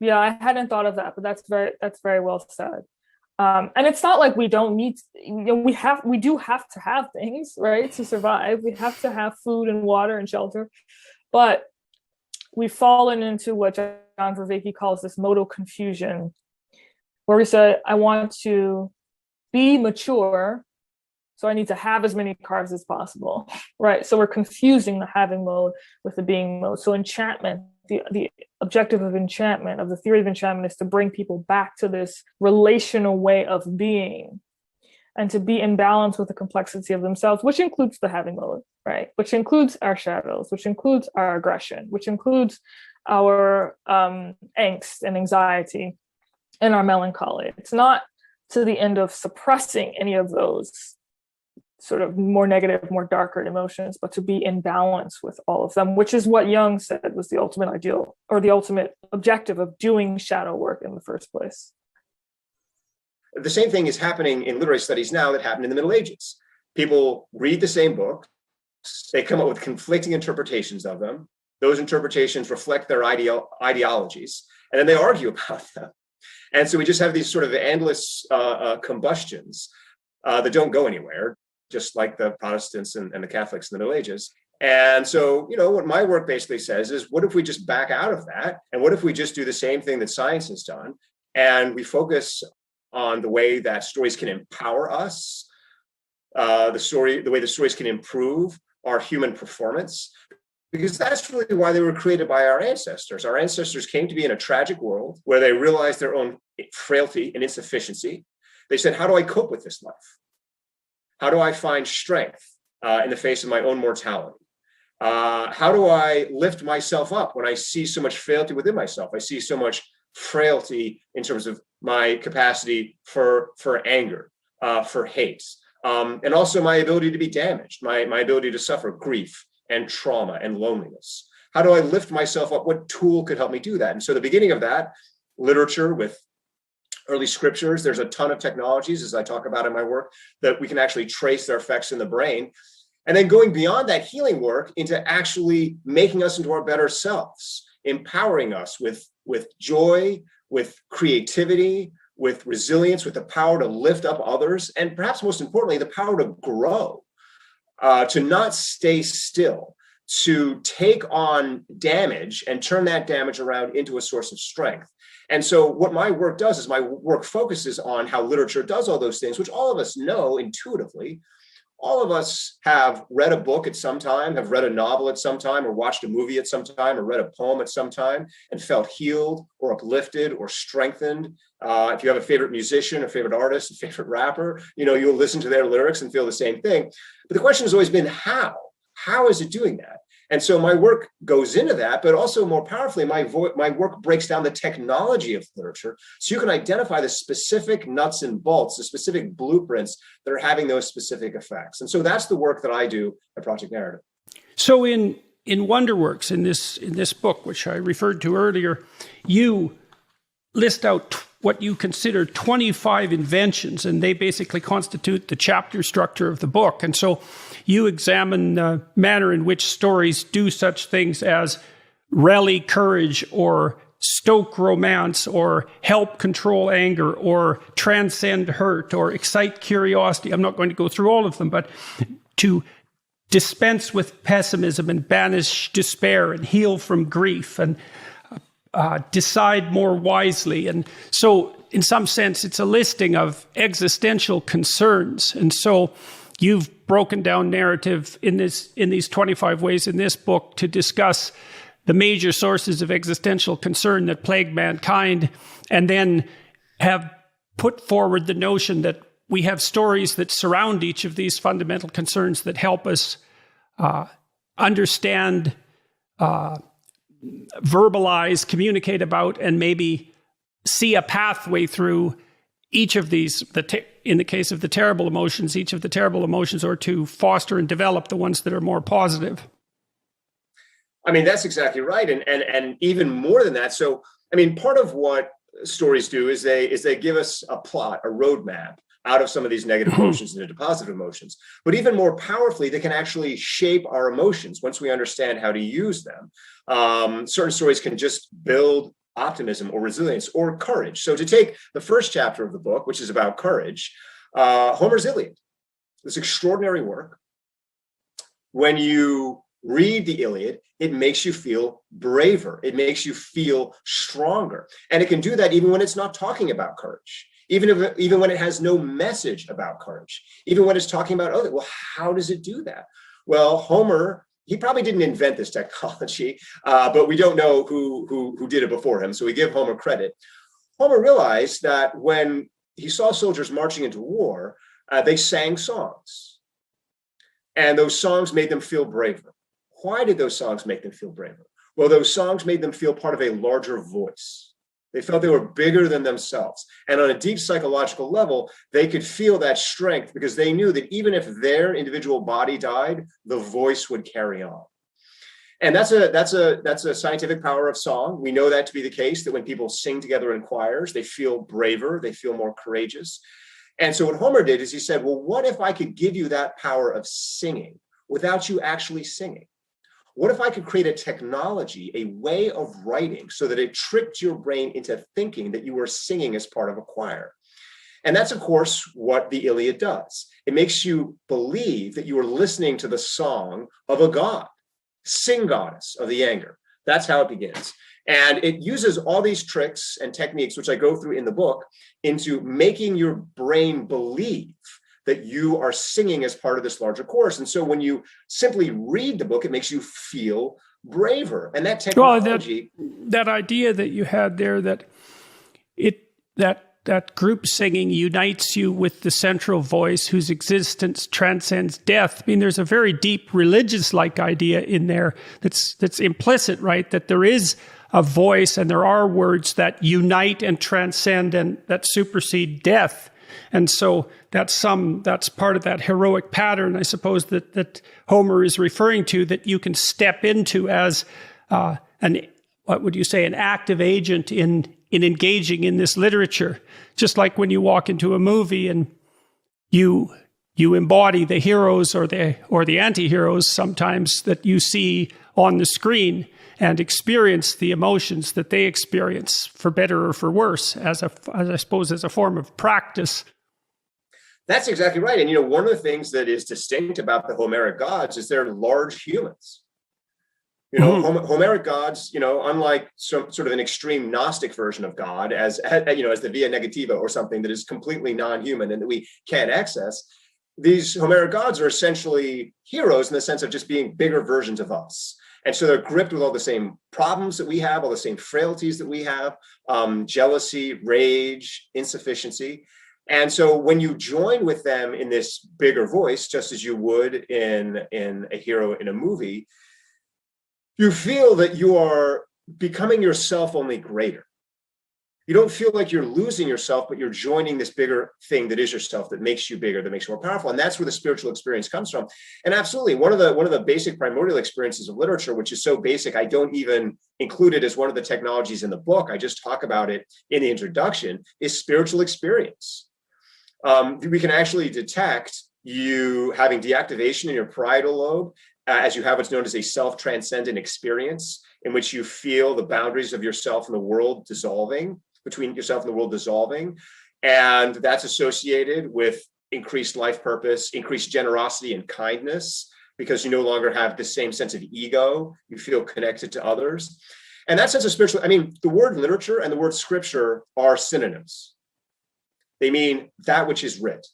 Yeah, I hadn't thought of that, but that's very well said. And it's not like we don't need, we do have to have things, right, to survive. We have to have food and water and shelter. But we've fallen into what John Vervaeke calls this modal confusion, where we say, I want to be mature, so I need to have as many cars as possible, right? So we're confusing the having mode with the being mode. So enchantment, the objective of enchantment, of the theory of enchantment, is to bring people back to this relational way of being, and to be in balance with the complexity of themselves, which includes the having mode, right? Which includes our shadows, which includes our aggression, which includes our angst and anxiety. and our melancholy. It's not to the end of suppressing any of those sort of more negative, more darker emotions, but to be in balance with all of them, which is what Jung said was the ultimate ideal or the ultimate objective of doing shadow work in the first place. The same thing is happening in literary studies now that happened in the Middle Ages. People read the same book, they come up with conflicting interpretations of them. Those interpretations reflect their ideologies, and then they argue about them. And so we just have these sort of endless combustions that don't go anywhere, just like the Protestants and the Catholics in the Middle Ages. And so, what my work basically says is, what if we just back out of that? And what if we just do the same thing that science has done? And we focus on the way that stories can empower us, the way the stories can improve our human performance, because that's really why they were created by our ancestors. Our ancestors came to be in a tragic world where they realized their own frailty and insufficiency. They said, how do I cope with this life? How do I find strength in the face of my own mortality? How do I lift myself up when I see so much frailty within myself? I see so much frailty in terms of my capacity for anger, for hate, and also my ability to be damaged, my ability to suffer grief and trauma and loneliness. How do I lift myself up? What tool could help me do that? And so the beginning of that, literature with early scriptures. There's a ton of technologies, as I talk about in my work, that we can actually trace their effects in the brain. And then going beyond that healing work into actually making us into our better selves, empowering us with joy, with creativity, with resilience, with the power to lift up others, and perhaps most importantly, the power to grow, to not stay still, to take on damage and turn that damage around into a source of strength. And so what my work does is my work focuses on how literature does all those things, which all of us know intuitively. All of us have read a book at some time, have read a novel at some time, or watched a movie at some time, or read a poem at some time, and felt healed or uplifted or strengthened. If you have a favorite musician, a favorite artist, a favorite rapper, you'll listen to their lyrics and feel the same thing. But the question has always been how? How is it doing that? And so my work goes into that, but also more powerfully, my work breaks down the technology of literature so you can identify the specific nuts and bolts, the specific blueprints that are having those specific effects. And so that's the work that I do at Project Narrative. So in Wonderworks, in this book, which I referred to earlier, you list out what you consider 25 inventions, and they basically constitute the chapter structure of the book. And so you examine the manner in which stories do such things as rally courage, or stoke romance, or help control anger, or transcend hurt, or excite curiosity. I'm not going to go through all of them, but to dispense with pessimism and banish despair and heal from grief and decide more wisely. And so in some sense, it's a listing of existential concerns. And so you've broken down narrative in these 25 ways in this book to discuss the major sources of existential concern that plague mankind, and then have put forward the notion that we have stories that surround each of these fundamental concerns that help us understand, verbalize, communicate about, and maybe see a pathway through each of these, in the case of the terrible emotions, each of the terrible emotions, or to foster and develop the ones that are more positive. I mean, that's exactly right. And even more than that. So, I mean, part of what stories do is they give us a plot, a roadmap out of some of these negative emotions into positive emotions. But even more powerfully, they can actually shape our emotions once we understand how to use them. Certain stories can just build optimism or resilience or courage. So to take the first chapter of the book, which is about courage, Homer's Iliad, this extraordinary work. When you read the Iliad, it makes you feel braver. It makes you feel stronger. And it can do that even when it's not talking about courage, even when it has no message about courage, even when it's talking about, well, how does it do that? Well, Homer, he probably didn't invent this technology, but we don't know who did it before him. So we give Homer credit. Homer realized that when he saw soldiers marching into war, they sang songs. And those songs made them feel braver. Why did those songs make them feel braver? Well, those songs made them feel part of a larger voice. They felt they were bigger than themselves. And on a deep psychological level, they could feel that strength because they knew that even if their individual body died, the voice would carry on. And that's a scientific power of song. We know that to be the case, that when people sing together in choirs, they feel braver, they feel more courageous. And so what Homer did is he said, well, what if I could give you that power of singing without you actually singing? What if I could create a technology, a way of writing so that it tricked your brain into thinking that you were singing as part of a choir? And that's, of course, what the Iliad does. It makes you believe that you are listening to the song of a god, sing goddess of the anger. That's how it begins. And it uses all these tricks and techniques, which I go through in the book, into making your brain believe that you are singing as part of this larger chorus. And so when you simply read the book, it makes you feel braver. And that technology... Well, that idea that you had there, that that group singing unites you with the central voice whose existence transcends death. I mean, there's a very deep religious-like idea in there that's implicit, right? That there is a voice and there are words that unite and transcend and that supersede death. And so that's part of that heroic pattern, I suppose, that Homer is referring to, that you can step into as an active agent in engaging in this literature. Just like when you walk into a movie and you embody the heroes or the anti-heroes sometimes that you see on the screen and experience the emotions that they experience, for better or for worse, as I suppose as a form of practice. That's exactly right. And, one of the things that is distinct about the Homeric gods is they're large humans. Homeric gods, unlike some sort of an extreme Gnostic version of God, as the Via Negativa or something that is completely non-human and that we can't access, these Homeric gods are essentially heroes in the sense of just being bigger versions of us. And so they're gripped with all the same problems that we have, all the same frailties that we have, jealousy, rage, insufficiency. And so when you join with them in this bigger voice, just as you would in a hero in a movie, you feel that you are becoming yourself only greater. You don't feel like you're losing yourself, but you're joining this bigger thing that is yourself, that makes you bigger, that makes you more powerful. And that's where the spiritual experience comes from. And absolutely, one of the basic primordial experiences of literature, which is so basic, I don't even include it as one of the technologies in the book, I just talk about it in the introduction, is spiritual experience. We can actually detect you having deactivation in your parietal lobe, as you have what's known as a self-transcendent experience, in which you feel the boundaries of yourself and the world dissolving, between yourself and the world dissolving. And that's associated with increased life purpose, increased generosity and kindness, because you no longer have the same sense of ego. You feel connected to others. And that sense of spiritual, the word literature and the word scripture are synonyms. They mean that which is writ.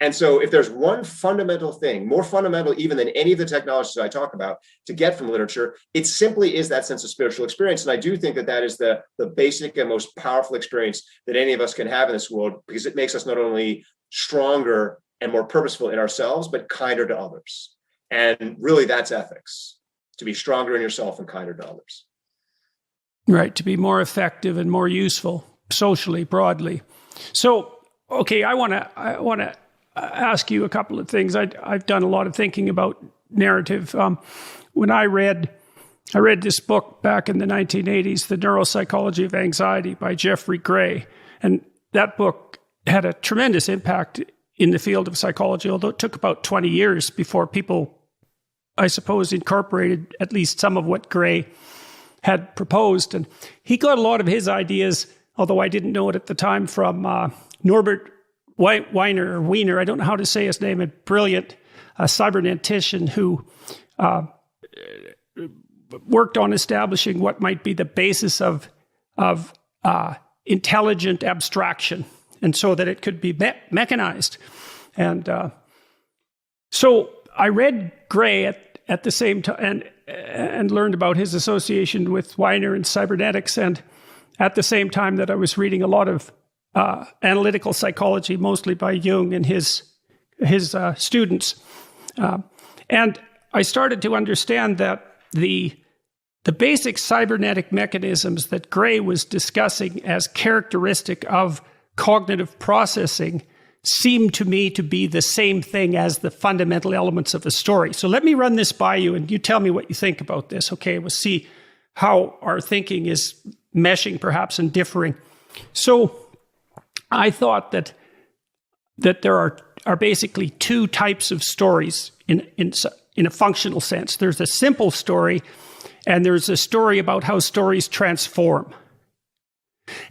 And so if there's one fundamental thing, more fundamental even than any of the technologies I talk about, to get from literature, it simply is that sense of spiritual experience. And I do think that is the basic and most powerful experience that any of us can have in this world, because it makes us not only stronger and more purposeful in ourselves, but kinder to others. And really, that's ethics, to be stronger in yourself and kinder to others. Right, to be more effective and more useful socially, broadly. So, okay, I want to ask you a couple of things. I've done a lot of thinking about narrative. When I read this book back in the 1980s, The Neuropsychology of Anxiety by Jeffrey Gray, and that book had a tremendous impact in the field of psychology, although it took about 20 years before people, I suppose, incorporated at least some of what Gray had proposed. And he got a lot of his ideas, although I didn't know it at the time, from Norbert Wiener, I don't know how to say his name, a brilliant cybernetician who worked on establishing what might be the basis of intelligent abstraction, and so that it could be mechanized. And so I read Gray at the same time and learned about his association with Wiener and cybernetics, and at the same time that I was reading a lot of analytical psychology, mostly by Jung and his students. And I started to understand that the the basic cybernetic mechanisms that Gray was discussing as characteristic of cognitive processing seem to me to be the same thing as the fundamental elements of a story. So let me run this by you and you tell me what you think about this. Okay, we'll see how our thinking is meshing perhaps and differing. So I thought that there are basically two types of stories in a functional sense. There's a simple story and there's a story about how stories transform.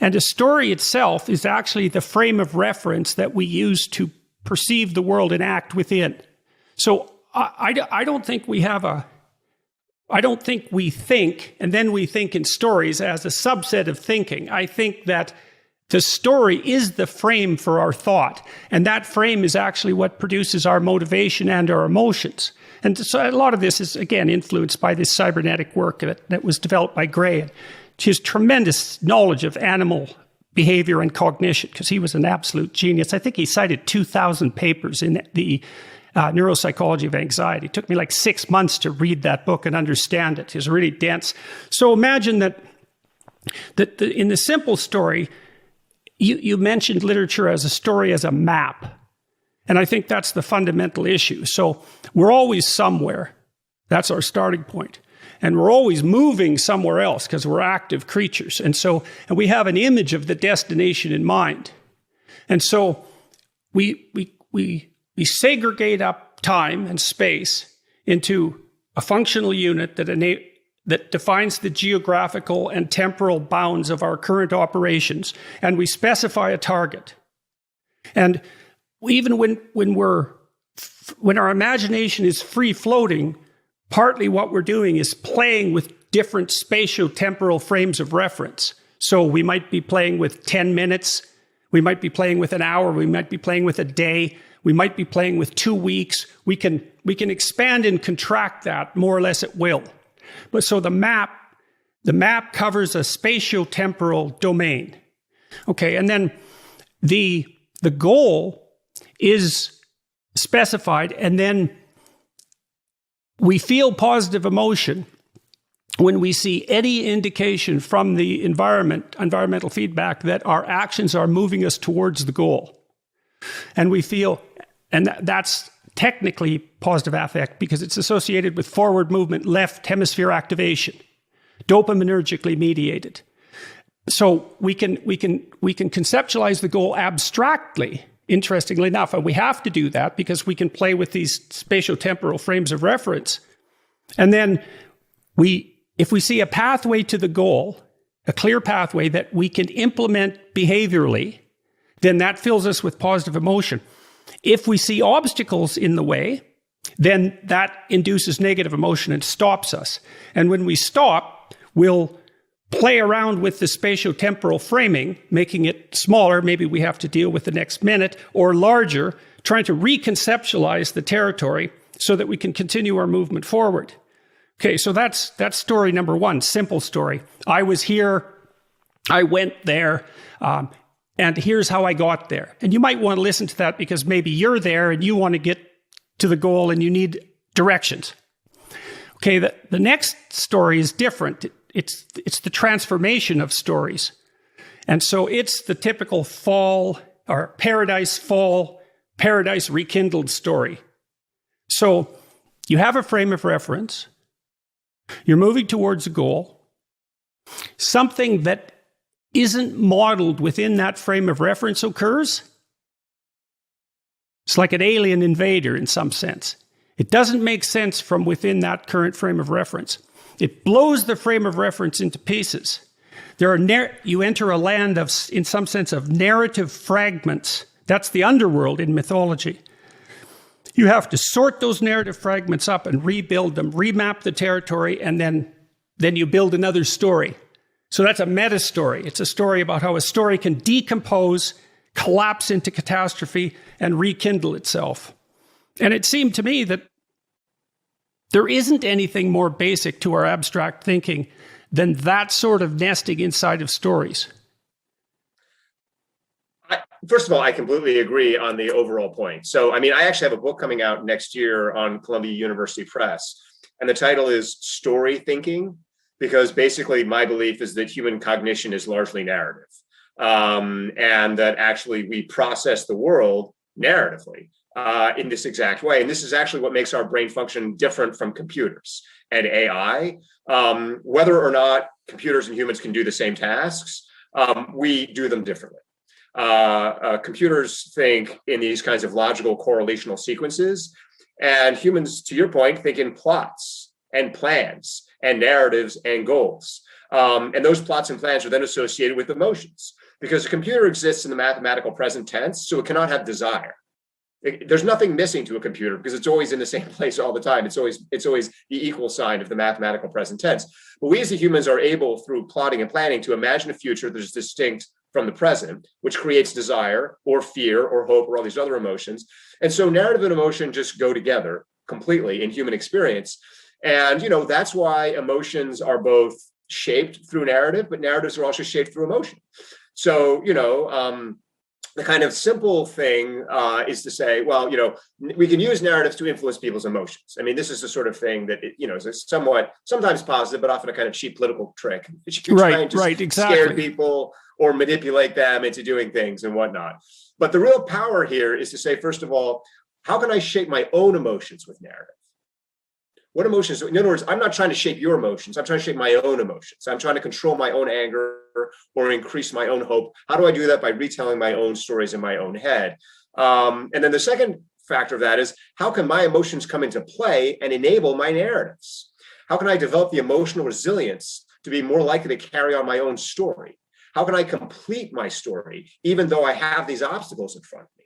And a story itself is actually the frame of reference that we use to perceive the world and act within. So I don't think we have I don't think we think and then we think in stories as a subset of thinking. I think that the story is the frame for our thought. And that frame is actually what produces our motivation and our emotions. And so a lot of this is, again, influenced by this cybernetic work that was developed by Gray and his tremendous knowledge of animal behavior and cognition, because he was an absolute genius. I think he cited 2,000 papers in the Neuropsychology of Anxiety. It took me like 6 months to read that book and understand it. It's really dense. So imagine that in the simple story, you mentioned literature as a story as a map. And I think that's the fundamental issue. So we're always somewhere. That's our starting point. And we're always moving somewhere else because we're active creatures. And we have an image of the destination in mind. And so we segregate up time and space into a functional unit that defines the geographical and temporal bounds of our current operations, and we specify a target. And even when our imagination is free-floating, partly what we're doing is playing with different spatio-temporal frames of reference. So we might be playing with 10 minutes, we might be playing with an hour, we might be playing with a day, we might be playing with 2 weeks. We can expand and contract that more or less at will. But so the map covers a spatio-temporal domain. Okay, and then the goal is specified, and then we feel positive emotion when we see any indication from the environmental feedback that our actions are moving us towards the goal. And we feel, and that's technically positive affect because it's associated with forward movement, left hemisphere activation, dopaminergically mediated. So we can conceptualize the goal abstractly, interestingly enough, and we have to do that because we can play with these spatio-temporal frames of reference. And then if we see a pathway to the goal, a clear pathway that we can implement behaviorally, then that fills us with positive emotion. If we see obstacles in the way, then that induces negative emotion and stops us. And when we stop, we'll play around with the spatio-temporal framing, making it smaller. Maybe we have to deal with the next minute, or larger, trying to reconceptualize the territory so that we can continue our movement forward. Okay, so that's story number one, simple story. I was here, I went there, and here's how I got there. And you might want to listen to that because maybe you're there and you want to get to the goal and you need directions. Okay, the next story is different. It's the transformation of stories. And so it's the typical fall or paradise rekindled story. So you have a frame of reference. You're moving towards a goal. Something that isn't modeled within that frame of reference occurs. It's like an alien invader in some sense. It doesn't make sense from within that current frame of reference. It blows the frame of reference into pieces. You enter a land of, in some sense, of narrative fragments. That's the underworld in mythology. You have to sort those narrative fragments up and rebuild them, remap the territory, and then you build another story. So that's a meta story. It's a story about how a story can decompose, collapse into catastrophe, and rekindle itself. And it seemed to me that there isn't anything more basic to our abstract thinking than that sort of nesting inside of stories. First of all, I completely agree on the overall point. So, I actually have a book coming out next year on Columbia University Press, and the title is Story Thinking, because basically my belief is that human cognition is largely narrative, and that actually we process the world narratively in this exact way. And this is actually what makes our brain function different from computers and AI. Whether or not computers and humans can do the same tasks, we do them differently. Computers think in these kinds of logical correlational sequences, and humans, to your point, think in plots and plans and narratives and goals. And those plots and plans are then associated with emotions, because a computer exists in the mathematical present tense, so it cannot have desire. There's nothing missing to a computer because it's always in the same place all the time. It's always the equal sign of the mathematical present tense. But we as the humans are able, through plotting and planning, to imagine a future that is distinct from the present, which creates desire or fear or hope or all these other emotions. And so narrative and emotion just go together completely in human experience. And, that's why emotions are both shaped through narrative, but narratives are also shaped through emotion. So, the kind of simple thing is to say, well, we can use narratives to influence people's emotions. I mean, this is the sort of thing that, is a somewhat, sometimes positive, but often a kind of cheap political trick. You're trying to exactly. scare people or manipulate them into doing things and whatnot. But the real power here is to say, first of all, how can I shape my own emotions with narrative? What emotions? In other words, I'm not trying to shape your emotions. I'm trying to shape my own emotions. I'm trying to control my own anger or increase my own hope. How do I do that? By retelling my own stories in my own head. And then the second factor of that is, how can my emotions come into play and enable my narratives? How can I develop the emotional resilience to be more likely to carry on my own story? How can I complete my story, even though I have these obstacles in front of me?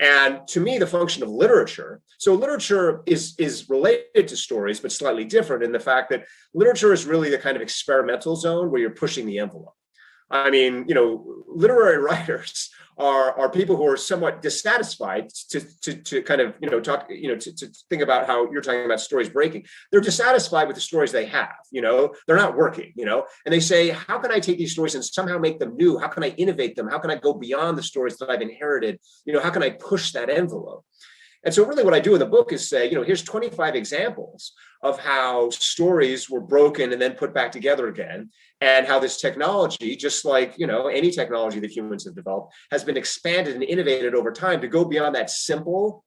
And to me, the function of literature, so literature is related to stories, but slightly different in the fact that literature is really the kind of experimental zone where you're pushing the envelope. I mean, literary writers are people who are somewhat dissatisfied to kind of, talk, to think about how you're talking about stories breaking. They're dissatisfied with the stories they have, they're not working, and they say, how can I take these stories and somehow make them new? How can I innovate them? How can I go beyond the stories that I've inherited? How can I push that envelope? And so really what I do in the book is say, here's 25 examples of how stories were broken and then put back together again, and how this technology, just like, any technology that humans have developed, has been expanded and innovated over time to go beyond that simple,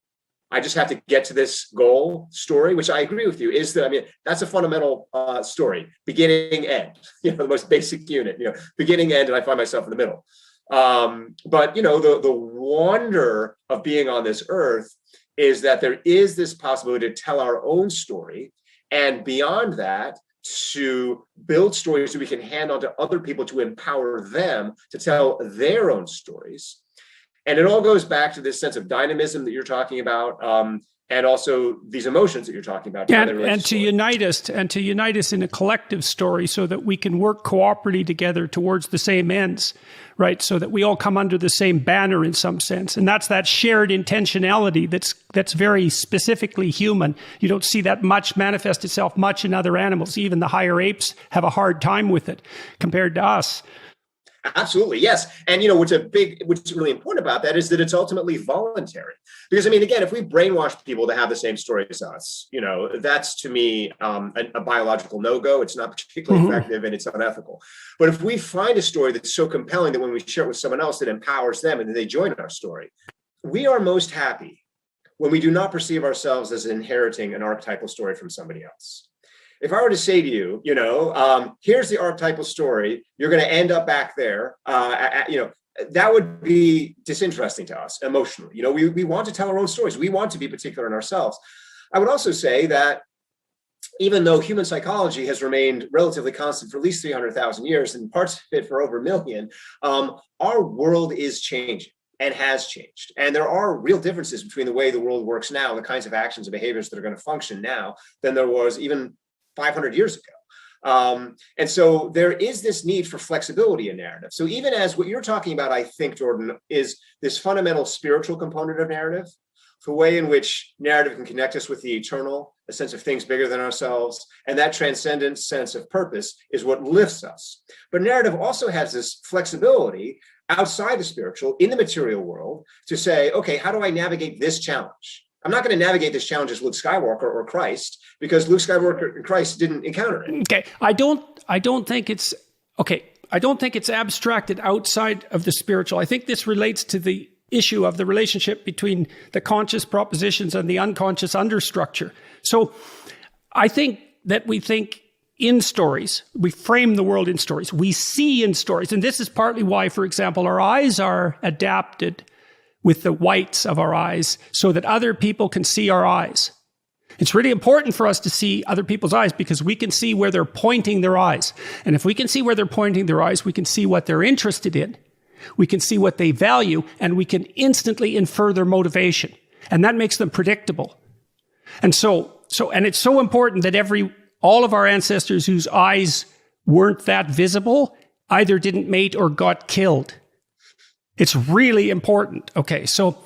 I just have to get to this goal story, which I agree with you, is that, that's a fundamental story, beginning, end, the most basic unit, beginning, end, and I find myself in the middle. But, the wonder of being on this earth is that there is this possibility to tell our own story, and beyond that, to build stories that we can hand on to other people to empower them to tell their own stories. And it all goes back to this sense of dynamism that you're talking about, and also these emotions that you're talking about. And to unite us in a collective story so that we can work cooperatively together towards the same ends, right? So that we all come under the same banner in some sense. And that's that shared intentionality that's very specifically human. You don't see that much manifest itself much in other animals. Even the higher apes have a hard time with it compared to us. Absolutely, yes. And what's really important about that is that it's ultimately voluntary. Because again, if we brainwash people to have the same story as us, that's to me a biological no-go. It's not particularly effective and it's unethical. But if we find a story that's so compelling that when we share it with someone else, it empowers them and then they join our story, we are most happy when we do not perceive ourselves as inheriting an archetypal story from somebody else. If I were to say to you, here's the archetypal story, you're going to end up back there, that would be disinteresting to us emotionally. We want to tell our own stories. We want to be particular in ourselves. I would also say that even though human psychology has remained relatively constant for at least 300,000 years, and parts of it for over a million, our world is changing and has changed. And there are real differences between the way the world works now, the kinds of actions and behaviors that are going to function now, than there was even 500 years ago. And so there is this need for flexibility in narrative. So even as what you're talking about, I think, Jordan, is this fundamental spiritual component of narrative, the way in which narrative can connect us with the eternal, a sense of things bigger than ourselves, and that transcendent sense of purpose is what lifts us. But narrative also has this flexibility outside the spiritual, in the material world, to say, okay, how do I navigate this challenge? I'm not going to navigate this challenge as Luke Skywalker or Christ, because Luke Skywalker and Christ didn't encounter it. Okay. I don't think it's abstracted outside of the spiritual. I think this relates to the issue of the relationship between the conscious propositions and the unconscious understructure. So I think that we think in stories, we frame the world in stories, we see in stories. And this is partly why, for example, our eyes are adapted with the whites of our eyes so that other people can see our eyes. It's really important for us to see other people's eyes because we can see where they're pointing their eyes. And if we can see where they're pointing their eyes, we can see what they're interested in. We can see what they value, and we can instantly infer their motivation. And that makes them predictable. And and it's so important that all of our ancestors whose eyes weren't that visible either didn't mate or got killed. It's really important. Okay, so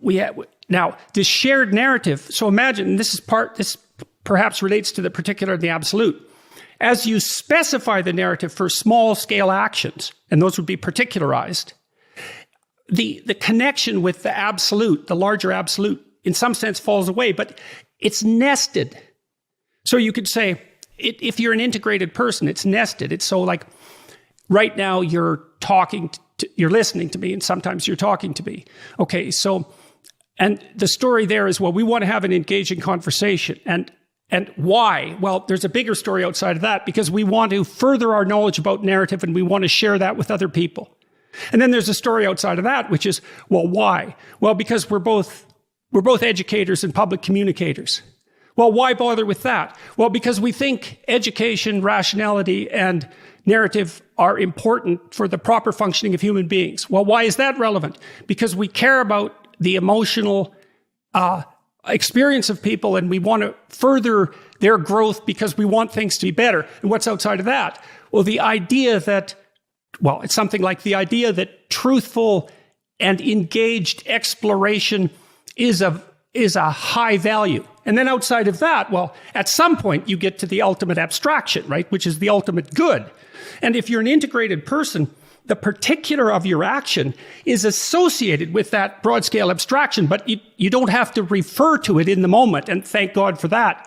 we have now this shared narrative. So imagine this perhaps relates to the particular and the absolute. As you specify the narrative for small scale actions, and those would be particularized, the connection with the absolute, the larger absolute, in some sense falls away, but it's nested. So you could say, if you're an integrated person, it's nested. It's so like right now you're listening to me, and sometimes you're talking to me. Okay, so, and the story there is, well, we want to have an engaging conversation. And why? Well, there's a bigger story outside of that because we want to further our knowledge about narrative and we want to share that with other people. And then there's a story outside of that, which is, well, why? Well, because we're both educators and public communicators. Well, why bother with that? Well, because we think education, rationality, and narrative are important for the proper functioning of human beings. Well, why is that relevant? Because we care about the emotional experience of people and we want to further their growth because we want things to be better. And what's outside of that? Well, it's something like the idea that truthful and engaged exploration is a high value. And then outside of that, well, at some point you get to the ultimate abstraction, right? Which is the ultimate good. And if you're an integrated person, the particular of your action is associated with that broad scale abstraction, but you don't have to refer to it in the moment. And thank God for that.